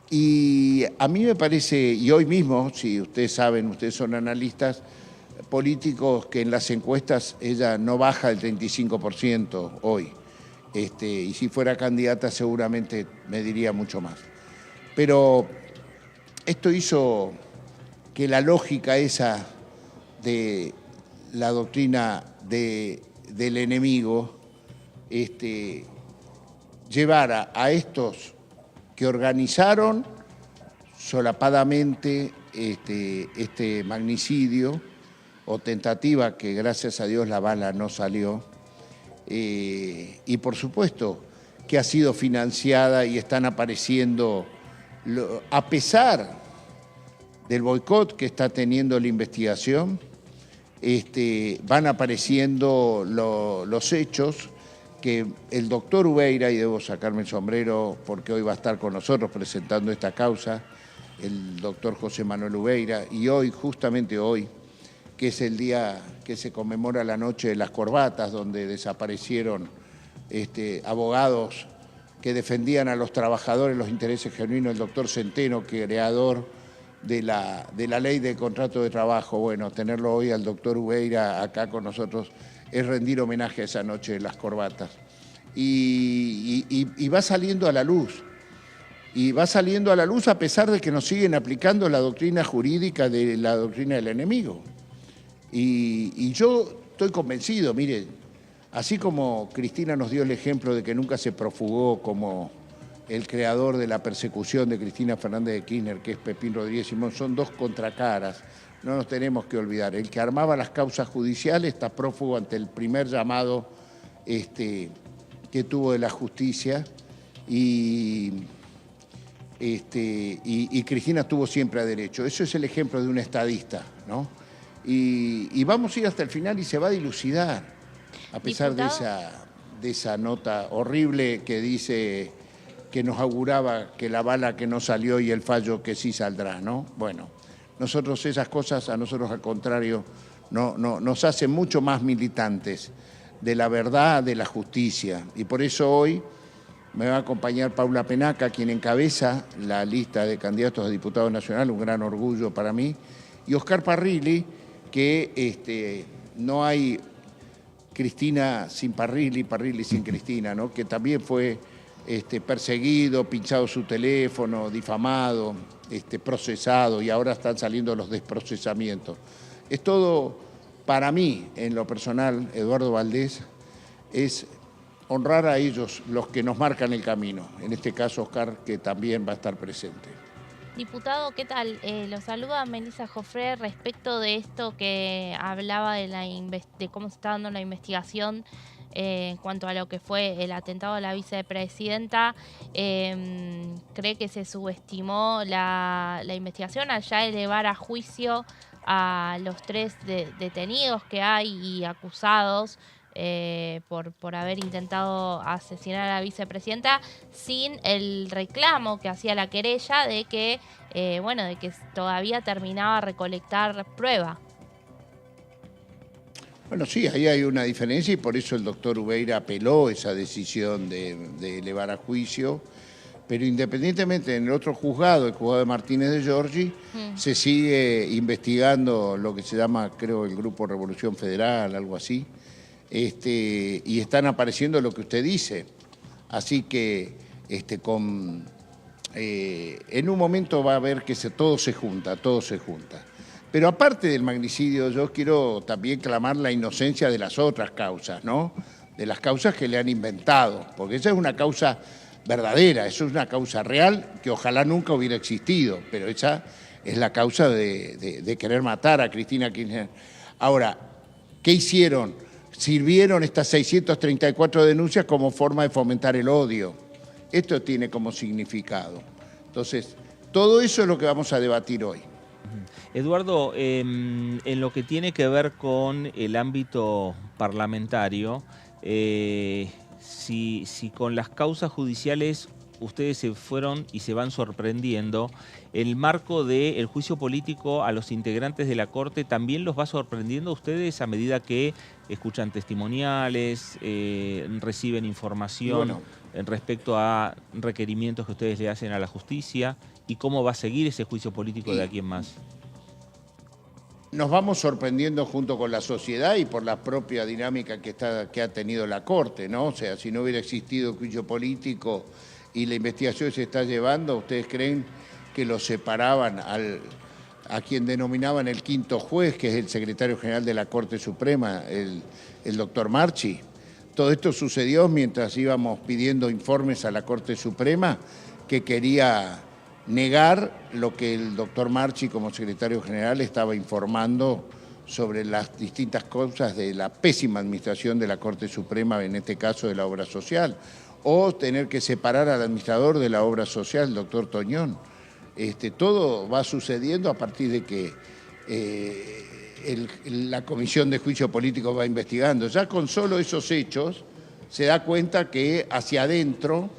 Y a mí me parece, y hoy mismo, si ustedes saben, ustedes son analistas políticos, que en las encuestas ella no baja del 35% hoy. Y si fuera candidata seguramente me diría mucho más. Pero esto hizo que la lógica esa de la doctrina del enemigo llevara a estos que organizaron solapadamente este magnicidio o tentativa, que gracias a Dios la bala no salió, y por supuesto que ha sido financiada y están apareciendo, a pesar del boicot que está teniendo la investigación, van apareciendo los hechos que el doctor Ubeira, y debo sacarme el sombrero porque hoy va a estar con nosotros presentando esta causa, el doctor José Manuel Ubeira, y hoy, justamente hoy, que es el día que se conmemora la noche de las corbatas, donde desaparecieron abogados que defendían a los trabajadores, los intereses genuinos, el doctor Centeno, creador de la ley de contrato de trabajo. Bueno, tenerlo hoy al doctor Ubeira acá con nosotros es rendir homenaje a esa noche de las corbatas. Y va saliendo a la luz. Y va saliendo a la luz a pesar de que nos siguen aplicando la doctrina jurídica de la doctrina del enemigo. Y yo estoy convencido, miren, así como Cristina nos dio el ejemplo de que nunca se profugó como el creador de la persecución de Cristina Fernández de Kirchner, que es Pepín Rodríguez Simón, son dos contracaras. No nos tenemos que olvidar. El que armaba las causas judiciales está prófugo ante el primer llamado que tuvo de la justicia, y Cristina estuvo siempre a derecho. Eso es el ejemplo de un estadista, ¿no? Y vamos a ir hasta el final y se va a dilucidar, a pesar de esa nota horrible que dice que nos auguraba que la bala que no salió y el fallo que sí saldrá, ¿no? Bueno, nosotros esas cosas, a nosotros al contrario, nos hacen mucho más militantes de la verdad, de la justicia. Y por eso hoy me va a acompañar Paula Penaca, quien encabeza la lista de candidatos a diputado nacional, un gran orgullo para mí, y Oscar Parrilli, que no hay Cristina sin Parrilli, Parrilli sin Cristina, ¿no? Que también fue perseguido, pinchado su teléfono, difamado, procesado, y ahora están saliendo los desprocesamientos. Es todo, para mí, en lo personal, Eduardo Valdés, es honrar a ellos, los que nos marcan el camino. En este caso, Oscar, que también va a estar presente. Diputado, ¿qué tal? Lo saluda Melissa Jofré respecto de esto que hablaba de cómo se está dando la investigación en cuanto a lo que fue el atentado a la vicepresidenta. ¿Cree que se subestimó la investigación al ya elevar a juicio a los 3 detenidos que hay y acusados por haber intentado asesinar a la vicepresidenta, sin el reclamo que hacía la querella de que todavía terminaba a recolectar prueba? Bueno, sí, ahí hay una diferencia y por eso el doctor Ubeira apeló esa decisión de elevar a juicio. Pero independientemente, en el otro juzgado, el juzgado de Martínez de Giorgi, se sigue investigando lo que se llama, creo, el Grupo Revolución Federal, algo así, y están apareciendo lo que usted dice. Así que en un momento va a ver que todo se junta. Pero aparte del magnicidio, yo quiero también clamar la inocencia de las otras causas, ¿no? De las causas que le han inventado, porque esa es una causa verdadera, eso es una causa real que ojalá nunca hubiera existido, pero esa es la causa de querer matar a Cristina Kirchner. Ahora, ¿qué hicieron? Sirvieron estas 634 denuncias como forma de fomentar el odio. Esto tiene como significado. Entonces, todo eso es lo que vamos a debatir hoy. Eduardo, en lo que tiene que ver con el ámbito parlamentario, si con las causas judiciales ustedes se fueron y se van sorprendiendo, el marco del juicio político a los integrantes de la Corte también los va sorprendiendo a ustedes a medida que escuchan testimoniales, reciben información respecto a requerimientos que ustedes le hacen a la justicia, y cómo va a seguir ese juicio político de aquí en más. Nos vamos sorprendiendo junto con la sociedad y por la propia dinámica que ha tenido la Corte, ¿no? O sea, si no hubiera existido el juicio político y la investigación se está llevando, ¿ustedes creen que lo separaban a quien denominaban el quinto juez, que es el secretario general de la Corte Suprema, el doctor Marchi? Todo esto sucedió mientras íbamos pidiendo informes a la Corte Suprema, que quería negar lo que el doctor Marchi, como secretario general, estaba informando sobre las distintas causas de la pésima administración de la Corte Suprema, en este caso de la obra social, o tener que separar al administrador de la obra social, el doctor Toñón. Todo va sucediendo a partir de que la Comisión de Juicio Político va investigando. Ya con solo esos hechos se da cuenta que hacia adentro,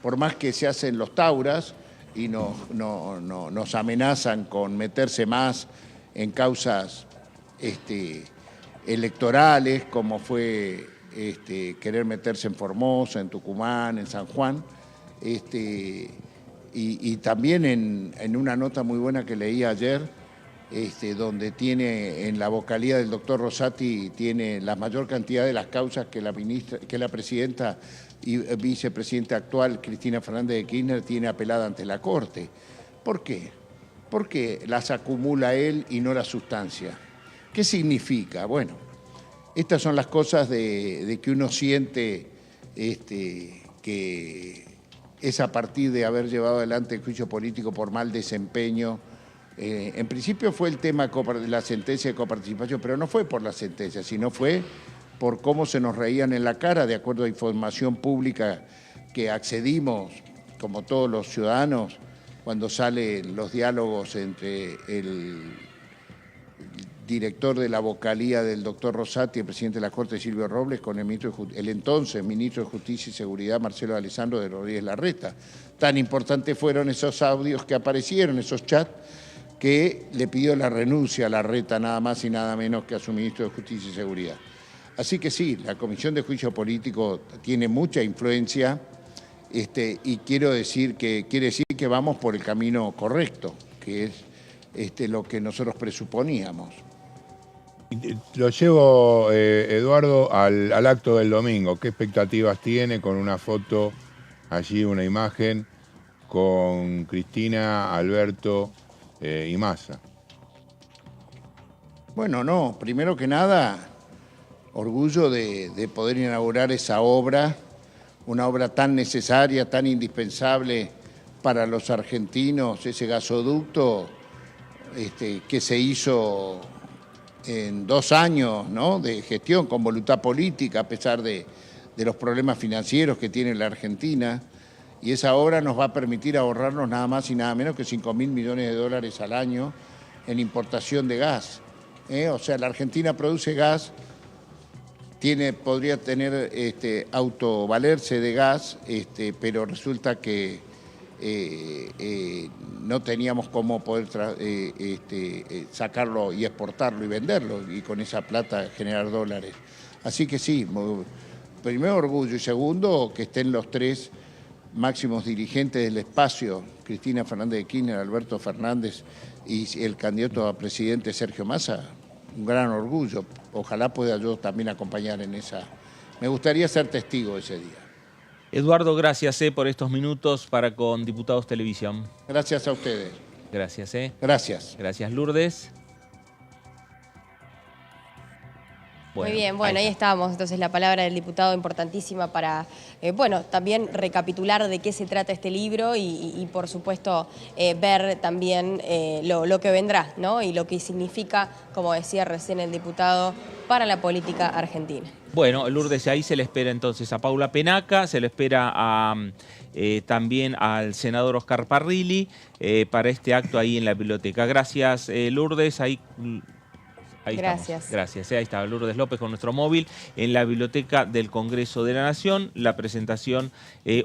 por más que se hacen los tauras, y nos amenazan con meterse más en causas electorales, como fue querer meterse en Formosa, en Tucumán, en San Juan, y también en una nota muy buena que leí ayer, donde tiene en la vocalía del doctor Rosati, tiene la mayor cantidad de las causas que la presidenta y vicepresidenta actual, Cristina Fernández de Kirchner, tiene apelada ante la Corte. ¿Por qué? Porque las acumula él y no la sustancia. ¿Qué significa? Bueno, estas son las cosas de que uno siente que es a partir de haber llevado adelante el juicio político por mal desempeño. En principio fue el tema de la sentencia de coparticipación, pero no fue por la sentencia, sino fue por cómo se nos reían en la cara, de acuerdo a información pública que accedimos, como todos los ciudadanos, cuando salen los diálogos entre el director de la vocalía del doctor Rosati, el presidente de la Corte, Silvio Robles, con el entonces ministro de Justicia y Seguridad, Marcelo Alessandro de Rodríguez Larreta. Tan importantes fueron esos audios que aparecieron, esos chats, que le pidió la renuncia a Larreta, nada más y nada menos que a su ministro de Justicia y Seguridad. Así que sí, la Comisión de Juicio Político tiene mucha influencia, y quiere decir que vamos por el camino correcto, que es lo que nosotros presuponíamos. Lo llevo, Eduardo, al acto del domingo. ¿Qué expectativas tiene con una foto allí, una imagen, con Cristina, Alberto y Massa? Bueno, no, primero que nada, orgullo de poder inaugurar esa obra, una obra tan necesaria, tan indispensable para los argentinos, ese gasoducto que se hizo en 2 años, ¿no?, de gestión con voluntad política, a pesar de los problemas financieros que tiene la Argentina. Y esa obra nos va a permitir ahorrarnos nada más y nada menos que $5.000 millones al año en importación de gas. O sea, la Argentina produce gas, podría tener autovalerse de gas, pero resulta que no teníamos cómo poder sacarlo y exportarlo y venderlo, y con esa plata generar dólares. Así que sí, primero orgullo, y segundo, que estén los tres máximos dirigentes del espacio, Cristina Fernández de Kirchner, Alberto Fernández y el candidato a presidente Sergio Massa, un gran orgullo. Ojalá pueda yo también acompañar en esa. Me gustaría ser testigo ese día. Eduardo, gracias por estos minutos para con Diputados Televisión. Gracias a ustedes. Gracias. Gracias. Gracias, Lourdes. Muy bien, bueno, ahí estábamos. Entonces la palabra del diputado importantísima para, bueno, también recapitular de qué se trata este libro y por supuesto, ver también lo que vendrá, ¿no? Y lo que significa, como decía recién el diputado, para la política argentina. Bueno, Lourdes, ahí se le espera entonces a Paula Penaca, se le espera también al senador Oscar Parrilli para este acto ahí en la biblioteca. Gracias, Lourdes. Ahí Gracias. Estamos. Gracias. Ahí está Lourdes López con nuestro móvil en la Biblioteca del Congreso de la Nación, la presentación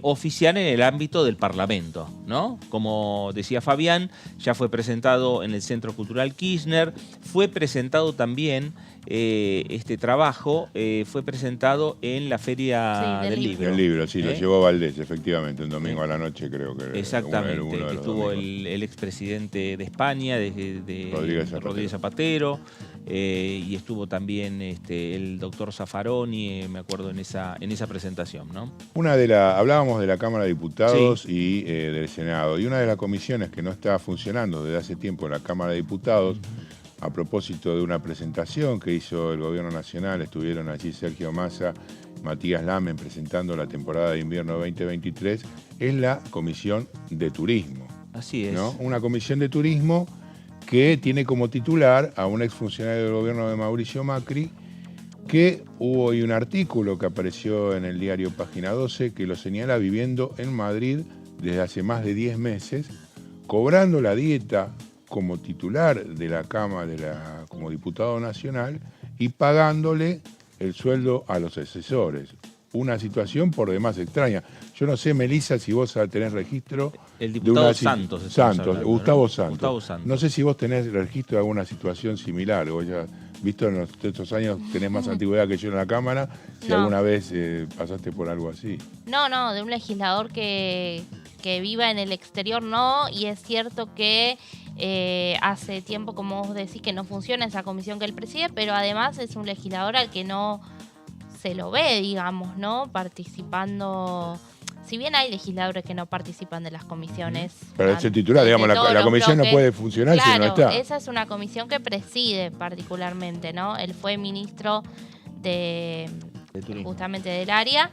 oficial en el ámbito del Parlamento, ¿no? Como decía Fabián, ya fue presentado en el Centro Cultural Kirchner, fue presentado también este trabajo, fue presentado en la Feria del Libro. El libro, sí, lo llevó Valdés, efectivamente, un domingo a la noche creo que. Exactamente, uno de los estuvo el expresidente de España, de Rodríguez Zapatero. Y estuvo también el doctor Zaffaroni, me acuerdo, en esa presentación, ¿no? Hablábamos de la Cámara de Diputados y del Senado, y una de las comisiones que no está funcionando desde hace tiempo en la Cámara de Diputados, a propósito de una presentación que hizo el Gobierno Nacional, estuvieron allí Sergio Massa, Matías Lamen presentando la temporada de invierno 2023, es la Comisión de Turismo. Así es. ¿No? Una comisión de turismo que tiene como titular a un exfuncionario del gobierno de Mauricio Macri, que hubo hoy un artículo que apareció en el diario Página 12 que lo señala viviendo en Madrid desde hace más de 10 meses, cobrando la dieta como titular de la Cámara, como diputado nacional, y pagándole el sueldo a los asesores. Una situación por demás extraña. Yo no sé, Melissa, si vos tenés registro... El diputado Santos. Gustavo Santos. No sé si vos tenés registro de alguna situación similar. Vos ya, visto en estos años, tenés más antigüedad que yo en la Cámara, si alguna vez pasaste por algo así. No, de un legislador que viva en el exterior no, y es cierto que hace tiempo, como vos decís, que no funciona esa comisión que él preside, pero además es un legislador al que no se lo ve, digamos, ¿no? Participando. Si bien hay legisladores que no participan de las comisiones. Pero ese titular, digamos, la comisión no puede funcionar si no está. Esa es una comisión que preside particularmente, ¿no? Él fue ministro de justamente del área.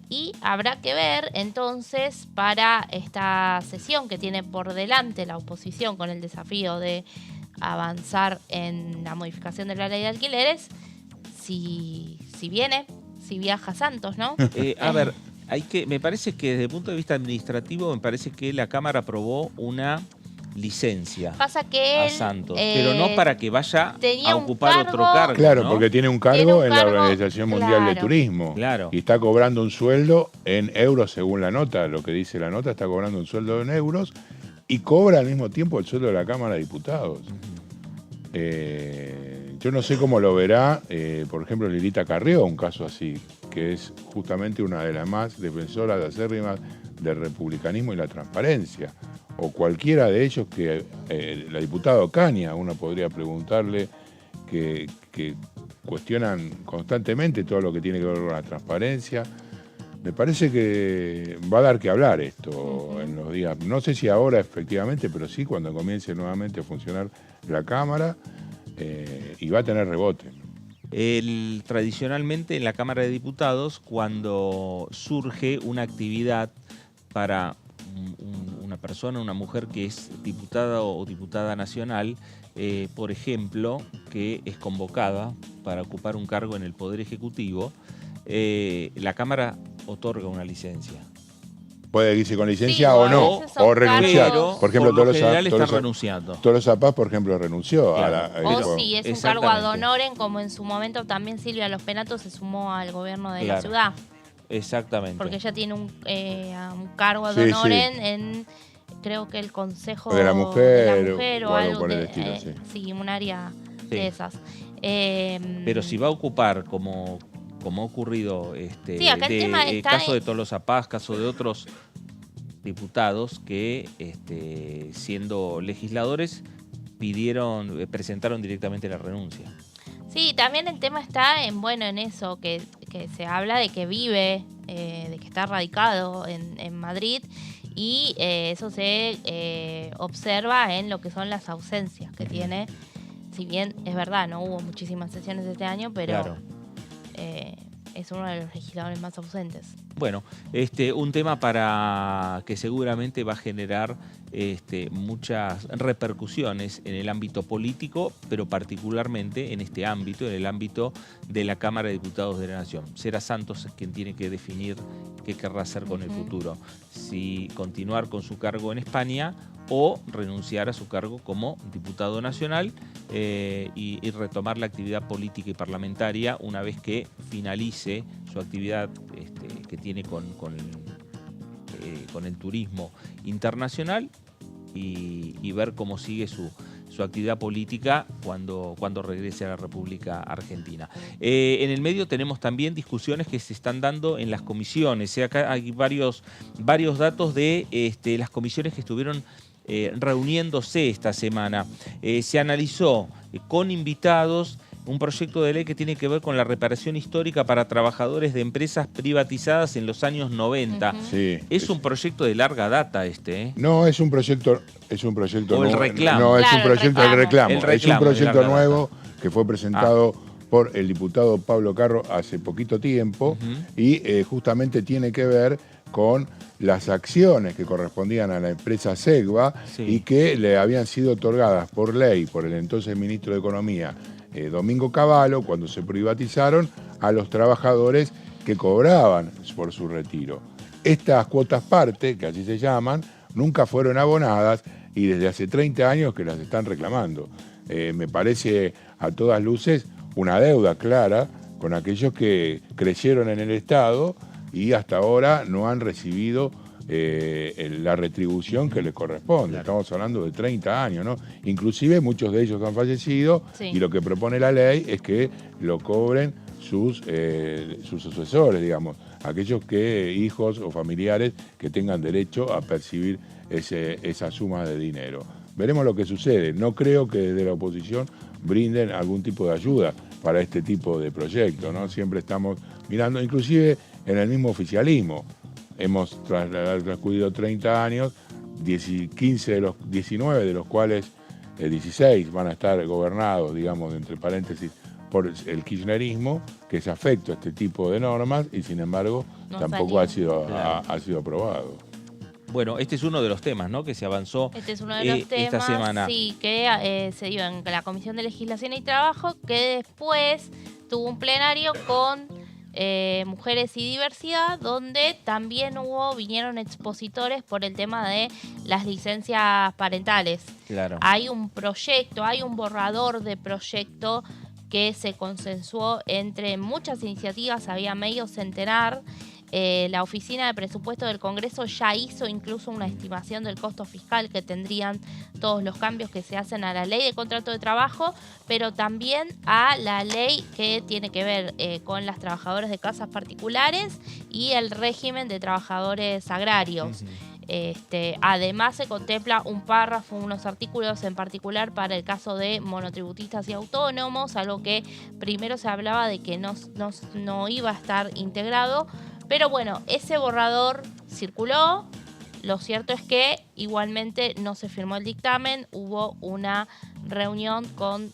Y habrá que ver entonces para esta sesión que tiene por delante la oposición con el desafío de avanzar en la modificación de la ley de alquileres, si viaja Santos, ¿no? A ver, me parece que desde el punto de vista administrativo, me parece que la Cámara aprobó una licencia a Santos, pero no para que vaya a ocupar otro cargo. Claro, ¿no? porque tiene un cargo en la Organización Mundial de Turismo. Claro. Y está cobrando un sueldo en euros, según la nota. Lo que dice la nota, está cobrando un sueldo en euros y cobra al mismo tiempo el sueldo de la Cámara de Diputados. Yo no sé cómo lo verá, por ejemplo, Lilita Carrió, un caso así, que es justamente una de las más defensoras de acérrimas del republicanismo y la transparencia. O cualquiera de ellos que la diputada Ocaña, uno podría preguntarle, que cuestionan constantemente todo lo que tiene que ver con la transparencia. Me parece que va a dar que hablar esto en los días. No sé si ahora efectivamente, pero sí cuando comience nuevamente a funcionar la Cámara, y va a tener rebote. Tradicionalmente en la Cámara de Diputados, cuando surge una actividad para una persona, una mujer que es diputada o diputada nacional, por ejemplo, que es convocada para ocupar un cargo en el Poder Ejecutivo, la Cámara otorga una licencia. Puede irse con licencia o no, o renunciar. Por ejemplo, todos los APAS, por ejemplo, renunció. Claro. Si es un cargo ad honorem, como en su momento también Silvia Los Penatos se sumó al gobierno de la ciudad. Exactamente. Porque ella tiene un cargo de honor en creo que el Consejo de la Mujer, o algo por el de, estilo, sí, un área de esas. Pero si va a ocupar, como ha ocurrido Sí, acá el tema está caso de Tolosa Paz, caso de otros diputados que siendo legisladores presentaron directamente la renuncia. Sí, también el tema está en eso, que se habla de que vive, de que está radicado en Madrid, y eso se observa en lo que son las ausencias que tiene. Si bien es verdad, no hubo muchísimas sesiones este año, pero Claro. Es uno de los legisladores más ausentes. Bueno, un tema para que seguramente va a generar muchas repercusiones en el ámbito político, pero particularmente en este ámbito, en el ámbito de la Cámara de Diputados de la Nación. Será Santos quien tiene que definir qué querrá hacer con el futuro, si continuar con su cargo en España o renunciar a su cargo como diputado nacional y retomar la actividad política y parlamentaria una vez que finalice su actividad que tiene con el turismo internacional y ver cómo sigue su actividad política cuando regrese a la República Argentina. En el medio tenemos también discusiones que se están dando en las comisiones. Acá hay varios datos de las comisiones que estuvieron reuniéndose esta semana. Se analizó con invitados un proyecto de ley que tiene que ver con la reparación histórica para trabajadores de empresas privatizadas en los años 90. Sí. Es un proyecto de larga data No, es un proyecto o el reclamo. No, es Claro, un proyecto del reclamo. El reclamo Es un proyecto de larga nuevo que fue presentado por el diputado Pablo Carro hace poquito tiempo y justamente tiene que ver con las acciones que correspondían a la empresa Segva y que le habían sido otorgadas por ley por el entonces ministro de Economía, Domingo Cavallo, cuando se privatizaron a los trabajadores que cobraban por su retiro. Estas cuotas parte, que así se llaman, nunca fueron abonadas y desde hace 30 años que las están reclamando. Me parece a todas luces una deuda clara con aquellos que creyeron en el Estado y hasta ahora no han recibido la retribución que les corresponde. Claro. Estamos hablando de 30 años, ¿no? Inclusive muchos de ellos han fallecido y lo que propone la ley es que lo cobren sus sucesores, digamos, aquellos hijos o familiares que tengan derecho a percibir esa suma de dinero. Veremos lo que sucede. No creo que desde la oposición brinden algún tipo de ayuda para este tipo de proyectos, ¿no? Siempre estamos mirando, inclusive en el mismo oficialismo. Hemos transcurrido 30 años, 15 de los 19 de los cuales 16 van a estar gobernados, digamos, entre paréntesis, por el kirchnerismo, que es afecto a este tipo de normas y sin embargo tampoco ha sido aprobado. Bueno, este es uno de los temas, ¿no?, que se avanzó este es uno de los temas, esta semana. Sí, que se dio en la Comisión de Legislación y Trabajo, que después tuvo un plenario con Mujeres y Diversidad, donde también vinieron expositores por el tema de las licencias parentales. Claro. Hay un proyecto, hay un borrador de proyecto que se consensuó entre muchas iniciativas, había medio centenar. La Oficina de Presupuesto del Congreso ya hizo incluso una estimación del costo fiscal que tendrían todos los cambios que se hacen a la ley de contrato de trabajo, pero también a la ley que tiene que ver con las trabajadoras de casas particulares y el régimen de trabajadores agrarios. Además se contempla un párrafo, unos artículos en particular para el caso de monotributistas y autónomos, algo que primero se hablaba de que no iba a estar integrado. Pero bueno, ese borrador circuló. Lo cierto es que igualmente no se firmó el dictamen. Hubo una reunión con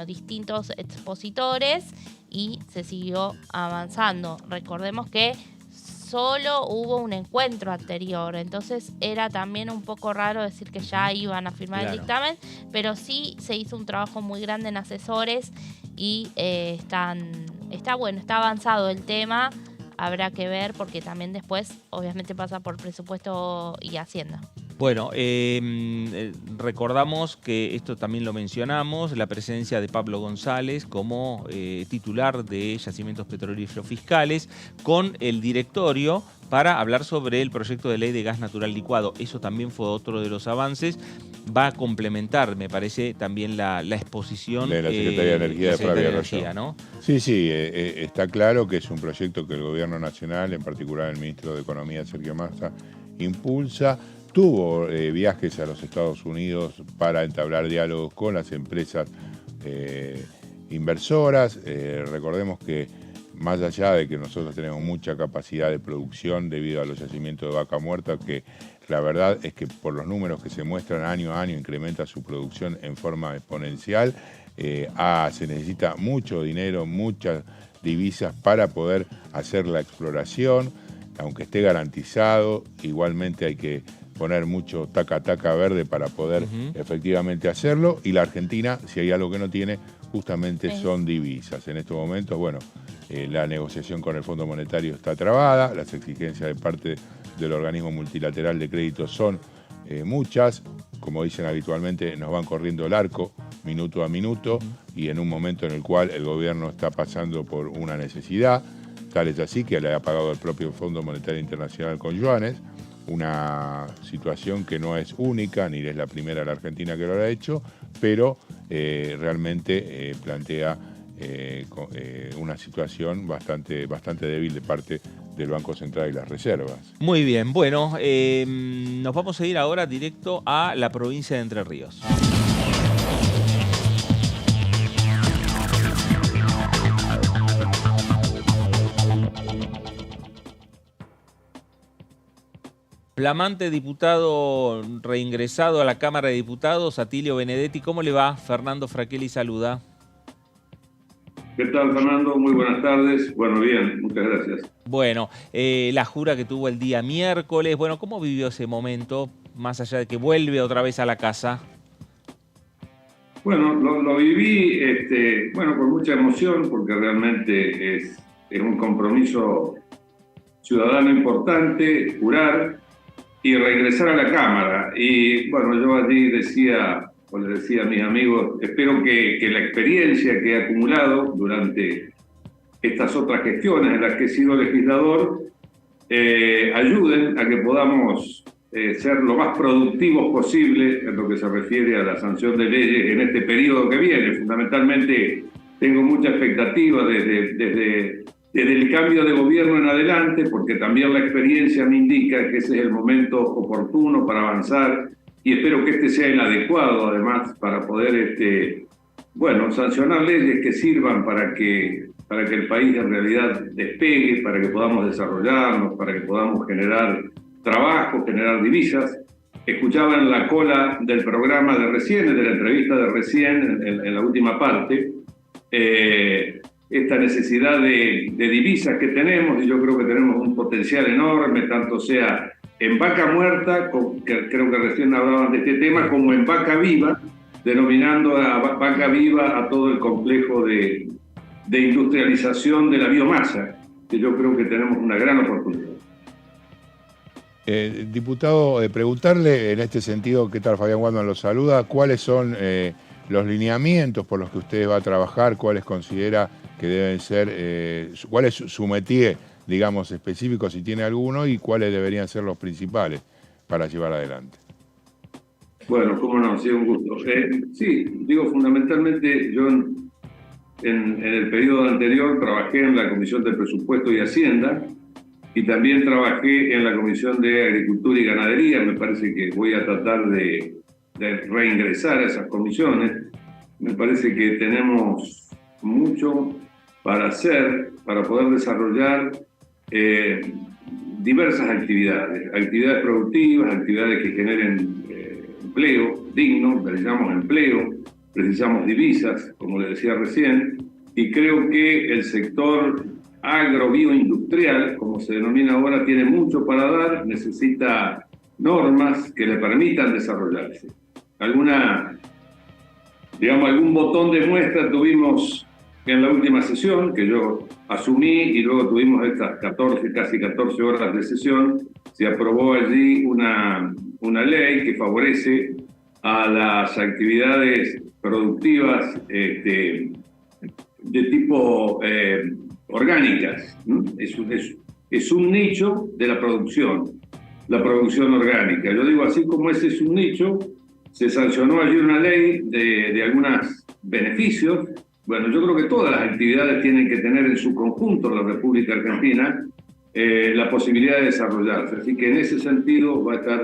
distintos expositores y se siguió avanzando. Recordemos que solo hubo un encuentro anterior, entonces era también un poco raro decir que ya iban a firmar el dictamen, pero sí se hizo un trabajo muy grande en asesores y está avanzado el tema. Habrá que ver porque también después obviamente pasa por presupuesto y Hacienda. Bueno, recordamos que esto también lo mencionamos, la presencia de Pablo González como titular de Yacimientos Petrolíferos Fiscales con el directorio para hablar sobre el proyecto de ley de gas natural licuado. Eso también fue otro de los avances. Va a complementar, me parece, también la exposición de la Secretaría de Energía de Flavia Rayón, ¿no? Sí, está claro que es un proyecto que el Gobierno Nacional, en particular el Ministro de Economía, Sergio Massa, impulsa. Tuvo viajes a los Estados Unidos para entablar diálogos con las empresas inversoras. Recordemos que más allá de que nosotros tenemos mucha capacidad de producción debido a los yacimientos de vaca muerta, que la verdad es que por los números que se muestran año a año incrementa su producción en forma exponencial, se necesita mucho dinero, muchas divisas para poder hacer la exploración, aunque esté garantizado, igualmente hay que poner mucho taca verde para poder efectivamente hacerlo, y la Argentina, si hay algo que no tiene, justamente son divisas. En estos momentos, bueno, la negociación con el Fondo Monetario está trabada, las exigencias de parte del organismo multilateral de crédito son muchas, como dicen habitualmente, nos van corriendo el arco minuto a minuto, y en un momento en el cual el gobierno está pasando por una necesidad, tal es así que le ha pagado el propio Fondo Monetario Internacional con yuanes, una situación que no es única, ni es la primera de la Argentina que lo ha hecho, pero realmente plantea una situación bastante débil de parte del Banco Central y las reservas. Muy bien, bueno, nos vamos a ir ahora directo a la provincia de Entre Ríos. Flamante diputado reingresado a la Cámara de Diputados, Atilio Benedetti. ¿Cómo le va? Fernando Fraquelli saluda. ¿Qué tal, Fernando? Muy buenas tardes. Bueno, bien, muchas gracias. Bueno, la jura que tuvo el día miércoles. Bueno, ¿cómo vivió ese momento, más allá de que vuelve otra vez a la casa? Bueno, lo viví con mucha emoción, porque realmente es un compromiso ciudadano importante, jurar y regresar a la Cámara. Y bueno, yo allí les decía a mis amigos, espero que la experiencia que he acumulado durante estas otras gestiones en las que he sido legislador ayuden a que podamos ser lo más productivos posible en lo que se refiere a la sanción de leyes en este periodo que viene. Fundamentalmente tengo mucha expectativa desde el cambio de gobierno en adelante, porque también la experiencia me indica que ese es el momento oportuno para avanzar, y espero que este sea el adecuado, además, para poder sancionar leyes que sirvan para que el país en realidad despegue, para que podamos desarrollarnos, para que podamos generar trabajo, generar divisas. Escuchaba en la cola del programa de recién, de la entrevista de recién, en la última parte, esta necesidad de divisas que tenemos, y yo creo que tenemos un potencial enorme, tanto sea en vaca muerta, que creo que recién hablaban de este tema, como en vaca viva, denominando a vaca viva a todo el complejo de industrialización de la biomasa, que yo creo que tenemos una gran oportunidad. Diputado, preguntarle en este sentido, ¿qué tal? Fabián Waldman lo saluda. ¿Cuáles son los lineamientos por los que usted va a trabajar? ¿Cuáles considera que deben ser, cuál es su métier, digamos, específico, si tiene alguno, y cuáles deberían ser los principales para llevar adelante? Bueno, cómo no, sí, un gusto. Fundamentalmente yo en el periodo anterior trabajé en la Comisión de Presupuesto y Hacienda, y también trabajé en la Comisión de Agricultura y Ganadería. Me parece que voy a tratar de reingresar a esas comisiones. Me parece que tenemos mucho para hacer, para poder desarrollar diversas actividades productivas, actividades que generen empleo digno, precisamos empleo, precisamos divisas, como le decía recién, y creo que el sector agrobioindustrial, como se denomina ahora, tiene mucho para dar, necesita normas que le permitan desarrollarse. Algún botón de muestra tuvimos en la última sesión, que yo asumí, y luego tuvimos estas casi 14 horas de sesión, se aprobó allí una ley que favorece a las actividades productivas de tipo orgánicas, ¿no? Es un nicho de la producción orgánica. Yo digo, así como ese es un nicho, se sancionó allí una ley de algunos beneficios. Bueno, yo creo que todas las actividades tienen que tener en su conjunto la República Argentina la posibilidad de desarrollarse. Así que en ese sentido va a estar,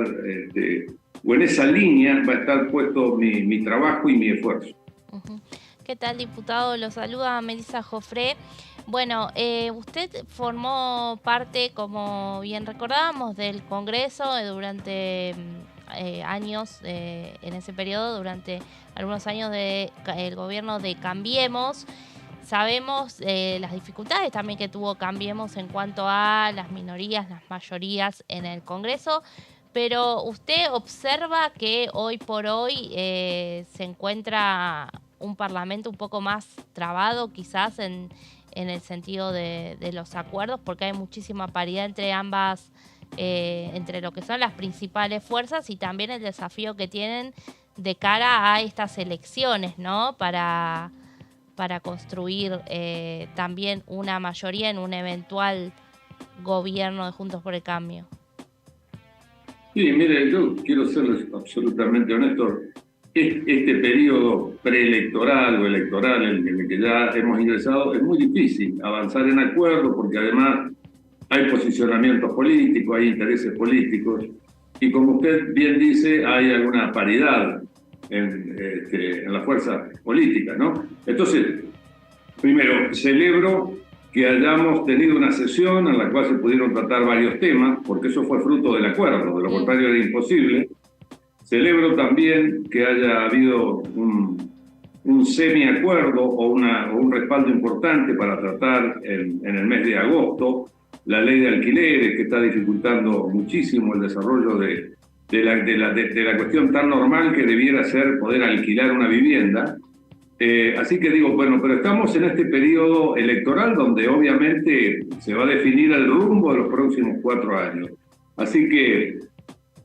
o en esa línea va a estar puesto mi trabajo y mi esfuerzo. ¿Qué tal, diputado? Lo saluda Melissa Jofré. Bueno, usted formó parte, como bien recordábamos, del Congreso durante años, en ese periodo, durante algunos años del gobierno de Cambiemos. Sabemos las dificultades también que tuvo Cambiemos en cuanto a las minorías, las mayorías en el Congreso, pero usted observa que hoy por hoy se encuentra un parlamento un poco más trabado quizás en el sentido de los acuerdos, porque hay muchísima paridad entre ambas, entre lo que son las principales fuerzas y también el desafío que tienen de cara a estas elecciones, ¿no? Para construir también una mayoría en un eventual gobierno de Juntos por el Cambio. Sí, mire, yo quiero ser absolutamente honesto. Este periodo preelectoral o electoral en el que ya hemos ingresado es muy difícil avanzar en acuerdo, porque además hay posicionamientos políticos, hay intereses políticos, y como usted bien dice, hay alguna paridad en la fuerza política, ¿no? Entonces, primero, celebro que hayamos tenido una sesión en la cual se pudieron tratar varios temas, porque eso fue fruto del acuerdo, de lo contrario era imposible. Celebro también que haya habido un semiacuerdo o un respaldo importante para tratar en el mes de agosto la ley de alquileres, que está dificultando muchísimo el desarrollo de la cuestión tan normal que debiera ser poder alquilar una vivienda. Así que digo, bueno, pero estamos en este periodo electoral donde obviamente se va a definir el rumbo de los próximos 4 años. Así que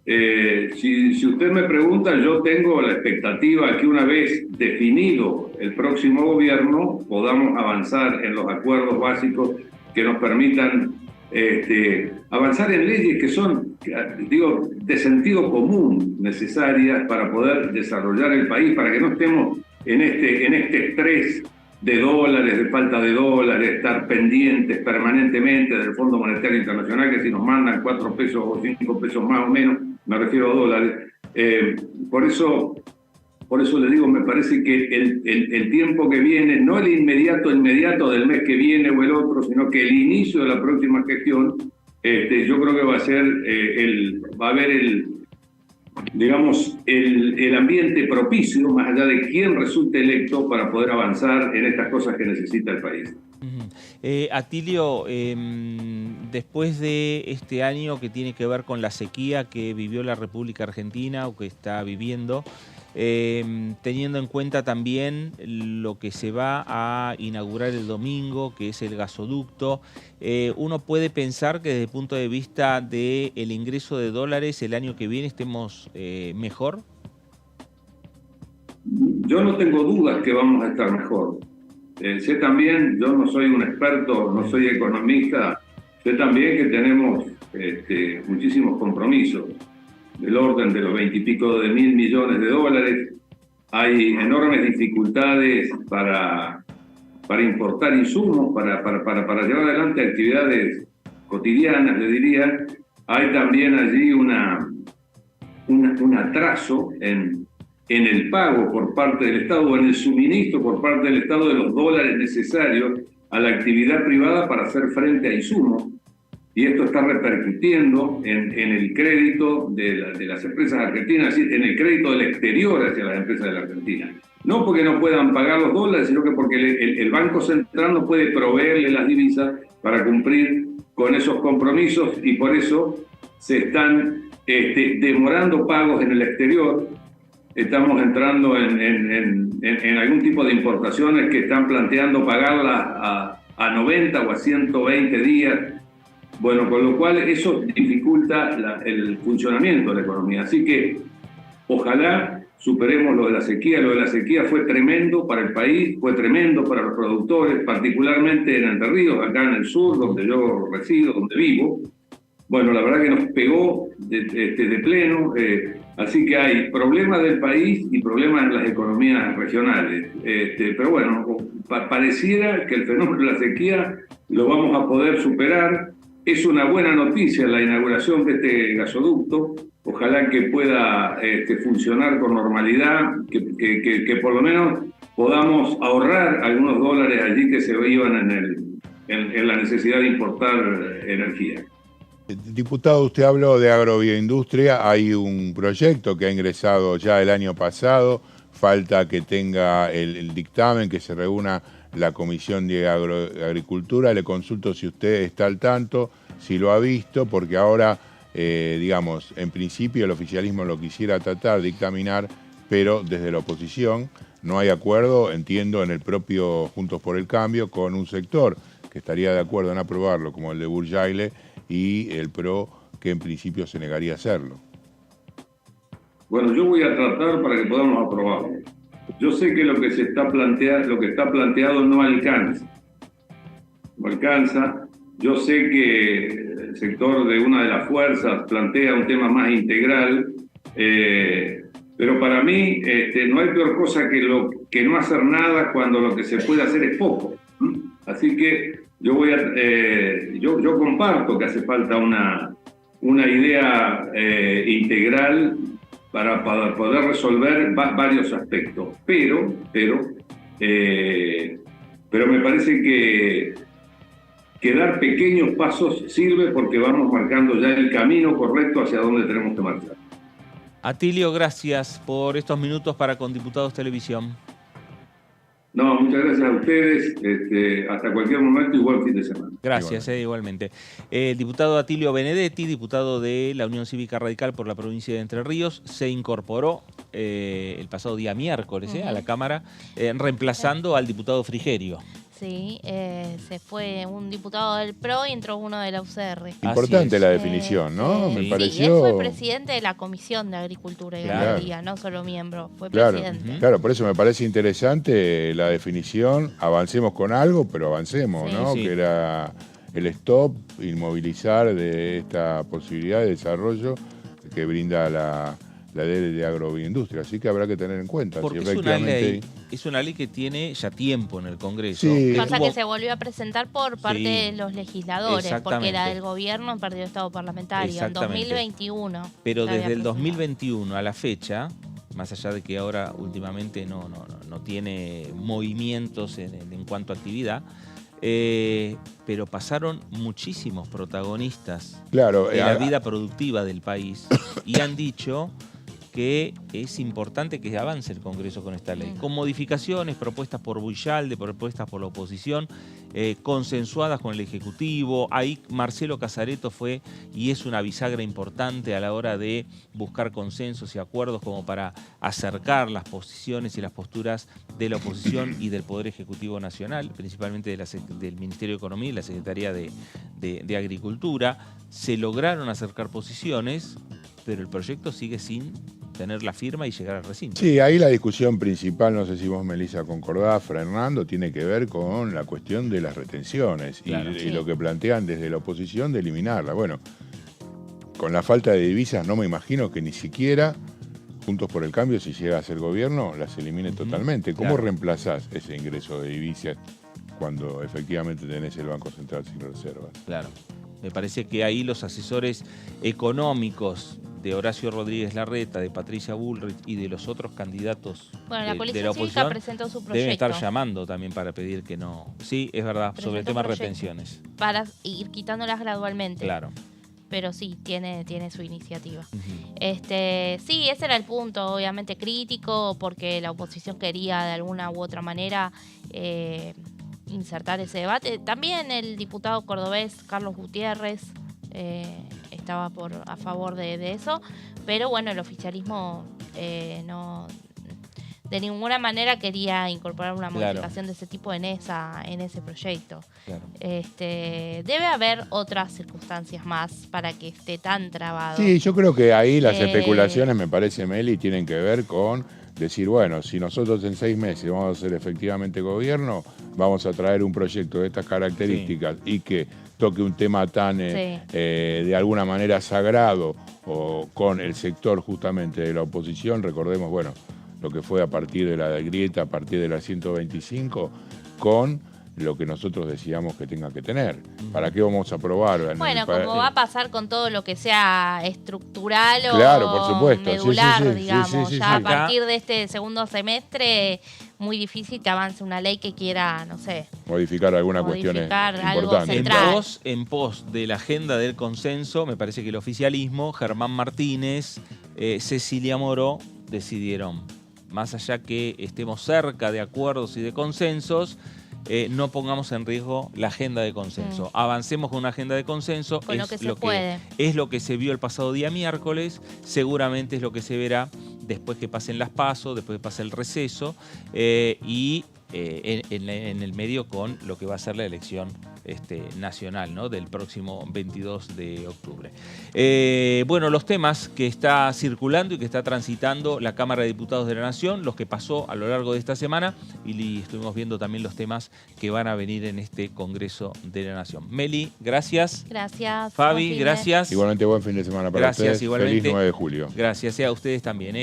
si usted me pregunta, yo tengo la expectativa que una vez definido el próximo gobierno podamos avanzar en los acuerdos básicos que nos permitan avanzar en leyes que son, digo, de sentido común, necesarias para poder desarrollar el país, para que no estemos en este estrés de dólares, de falta de dólares, estar pendientes permanentemente del Fondo Monetario Internacional, que si nos mandan 4 pesos o 5 pesos más o menos, me refiero a dólares. Por eso le digo, me parece que el tiempo que viene, no el inmediato del mes que viene o el otro, sino que el inicio de la próxima gestión, yo creo que va a ser va a haber el ambiente propicio, más allá de quién resulte electo, para poder avanzar en estas cosas que necesita el país. Atilio, después de este año que tiene que ver con la sequía que vivió la República Argentina o que está viviendo, teniendo en cuenta también lo que se va a inaugurar el domingo, que es el gasoducto, uno puede pensar que desde el punto de vista del ingreso de dólares el año que viene estemos mejor. Yo no tengo dudas que vamos a estar mejor. Sé también, yo no soy un experto, no soy economista, sé también que tenemos muchísimos compromisos del orden de los 20 y pico de mil millones de dólares. Hay enormes dificultades para importar insumos, para llevar adelante actividades cotidianas, le diría. Hay también allí un atraso en el pago por parte del Estado o en el suministro por parte del Estado de los dólares necesarios a la actividad privada para hacer frente a insumos. Y esto está repercutiendo en el crédito de las empresas argentinas, es decir, en el crédito del exterior hacia las empresas de la Argentina. No porque no puedan pagar los dólares, sino que porque el Banco Central no puede proveerle las divisas para cumplir con esos compromisos, y por eso se están demorando pagos en el exterior. estamos entrando en algún tipo de importaciones que están planteando pagarlas a 90 o a 120 días. Bueno, con lo cual eso dificulta el funcionamiento de la economía. Así que ojalá superemos lo de la sequía. Lo de la sequía fue tremendo para el país, fue tremendo para los productores, particularmente en Entre Ríos, acá en el sur, donde yo resido, donde vivo. Bueno, la verdad que nos pegó de pleno. Así que hay problemas del país y problemas en las economías regionales. Pero bueno, pareciera que el fenómeno de la sequía lo vamos a poder superar. Es una buena noticia la inauguración de este gasoducto. Ojalá que pueda funcionar con normalidad, que por lo menos podamos ahorrar algunos dólares allí que se iban en la necesidad de importar energía. Diputado, usted habló de agrobioindustria. Hay un proyecto que ha ingresado ya el año pasado. Falta que tenga el dictamen, que se reúna la Comisión de Agricultura. Le consulto si usted está al tanto, si lo ha visto, porque ahora, digamos, en principio el oficialismo lo quisiera tratar, dictaminar, pero desde la oposición no hay acuerdo, entiendo, en el propio Juntos por el Cambio, con un sector que estaría de acuerdo en aprobarlo, como el de Burjaile, y el PRO, que en principio se negaría a hacerlo. Bueno, yo voy a tratar para que podamos aprobarlo. Yo sé que lo que está planteado no alcanza. No alcanza. Yo sé que el sector de una de las fuerzas plantea un tema más integral, pero para mí no hay peor cosa que no hacer nada cuando lo que se puede hacer es poco. Así que yo comparto que hace falta una idea integral para poder resolver varios aspectos, pero me parece que dar pequeños pasos sirve porque vamos marcando ya el camino correcto hacia donde tenemos que marchar. Atilio, gracias por estos minutos para Con Diputados Televisión. No, muchas gracias a ustedes. Hasta cualquier momento y buen fin de semana. Gracias, igualmente. El diputado Atilio Benedetti, diputado de la Unión Cívica Radical por la provincia de Entre Ríos, se incorporó el pasado día miércoles a la Cámara, reemplazando al diputado Frigerio. Sí, se fue un diputado del PRO y entró uno de la UCR. Importante la definición, ¿no? Me pareció... Sí, él fue presidente de la Comisión de Agricultura y Ganadería, no solo miembro, fue presidente. Claro, por eso me parece interesante la definición. Avancemos con algo, pero avancemos, ¿no? Que era el stop, inmovilizar de esta posibilidad de desarrollo que brinda la ley de agrobioindustria, así que habrá que tener en cuenta. Porque si efectivamente... es una ley que tiene ya tiempo en el Congreso. Sí. Pasa que se volvió a presentar por parte de los legisladores, porque era del gobierno en partido de Estado parlamentario, en 2021. Pero desde el 2021 a la fecha, más allá de que ahora últimamente no tiene movimientos en cuanto a actividad, pero pasaron muchísimos protagonistas de la vida productiva del país y han dicho que es importante que avance el Congreso con esta ley, con modificaciones propuestas por Burjaile, propuestas por la oposición, consensuadas con el Ejecutivo. Ahí Marcelo Casareto fue y es una bisagra importante a la hora de buscar consensos y acuerdos como para acercar las posiciones y las posturas de la oposición y del Poder Ejecutivo Nacional, principalmente del Ministerio de Economía y la Secretaría de Agricultura. Se lograron acercar posiciones, pero el proyecto sigue sin tener la firma y llegar al recinto. Sí, ahí la discusión principal, no sé si vos, Melissa, concordás, Fernando, tiene que ver con la cuestión de las retenciones y lo que plantean desde la oposición de eliminarla. Bueno, con la falta de divisas no me imagino que ni siquiera Juntos por el Cambio, si llega a ser gobierno, las elimine totalmente. ¿Cómo reemplazás ese ingreso de divisas cuando efectivamente tenés el Banco Central sin reservas? Claro. Me parece que ahí los asesores económicos de Horacio Rodríguez Larreta, de Patricia Bullrich y de los otros candidatos la de la oposición presentó su proyecto. deben estar llamando también para pedir que no... Sí, es verdad, sobre el tema de retenciones. Para ir quitándolas gradualmente. Claro. Pero sí, tiene su iniciativa. Sí, ese era el punto, obviamente crítico, porque la oposición quería de alguna u otra manera insertar ese debate. También el diputado cordobés Carlos Gutiérrez estaba a favor de eso, pero bueno, el oficialismo no, de ninguna manera quería incorporar una modificación de ese tipo en ese proyecto. Claro. Debe haber otras circunstancias más para que esté tan trabado. Sí, yo creo que ahí las especulaciones, me parece, Meli, tienen que ver con decir, bueno, si nosotros en 6 meses vamos a ser efectivamente gobierno, vamos a traer un proyecto de estas características y que toque un tema tan, de alguna manera, sagrado, o con el sector justamente de la oposición. Recordemos, bueno, lo que fue a partir de la grieta, a partir de la 125, con lo que nosotros decíamos que tenga que tener. ¿Para qué vamos a aprobar? Bueno, como va a pasar con todo lo que sea estructural o claro, por supuesto. medular, digamos. Ya a partir de este segundo semestre, muy difícil que avance una ley que quiera, no sé, modificar alguna cuestión importante. En pos de la agenda del consenso, me parece que el oficialismo, Germán Martínez, Cecilia Moró, decidieron, más allá que estemos cerca de acuerdos y de consensos, no pongamos en riesgo la agenda de consenso. Avancemos con una agenda de consenso. Con lo que se puede. Es lo que se vio el pasado día miércoles, seguramente es lo que se verá después que pasen las PASO, después que pase el receso y en el medio con lo que va a ser la elección nacional, ¿no?, del próximo 22 de octubre. Bueno, los temas que está circulando y que está transitando la Cámara de Diputados de la Nación, los que pasó a lo largo de esta semana, y estuvimos viendo también los temas que van a venir en este Congreso de la Nación. Meli, gracias. Gracias. Fabi, gracias. Igualmente buen fin de semana para ustedes. Igualmente. Feliz 9 de julio. Gracias, a ustedes también.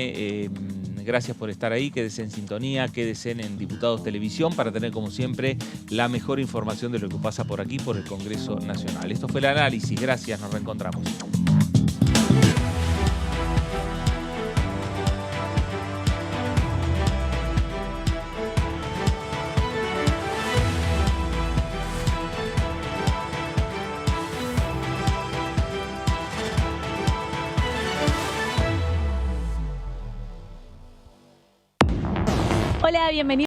Gracias por estar ahí, quédense en sintonía, quédense en Diputados Televisión para tener, como siempre, la mejor información de lo que pasa por aquí, por el Congreso Nacional. Esto fue el análisis. Gracias, nos reencontramos. Hola, bienvenidos.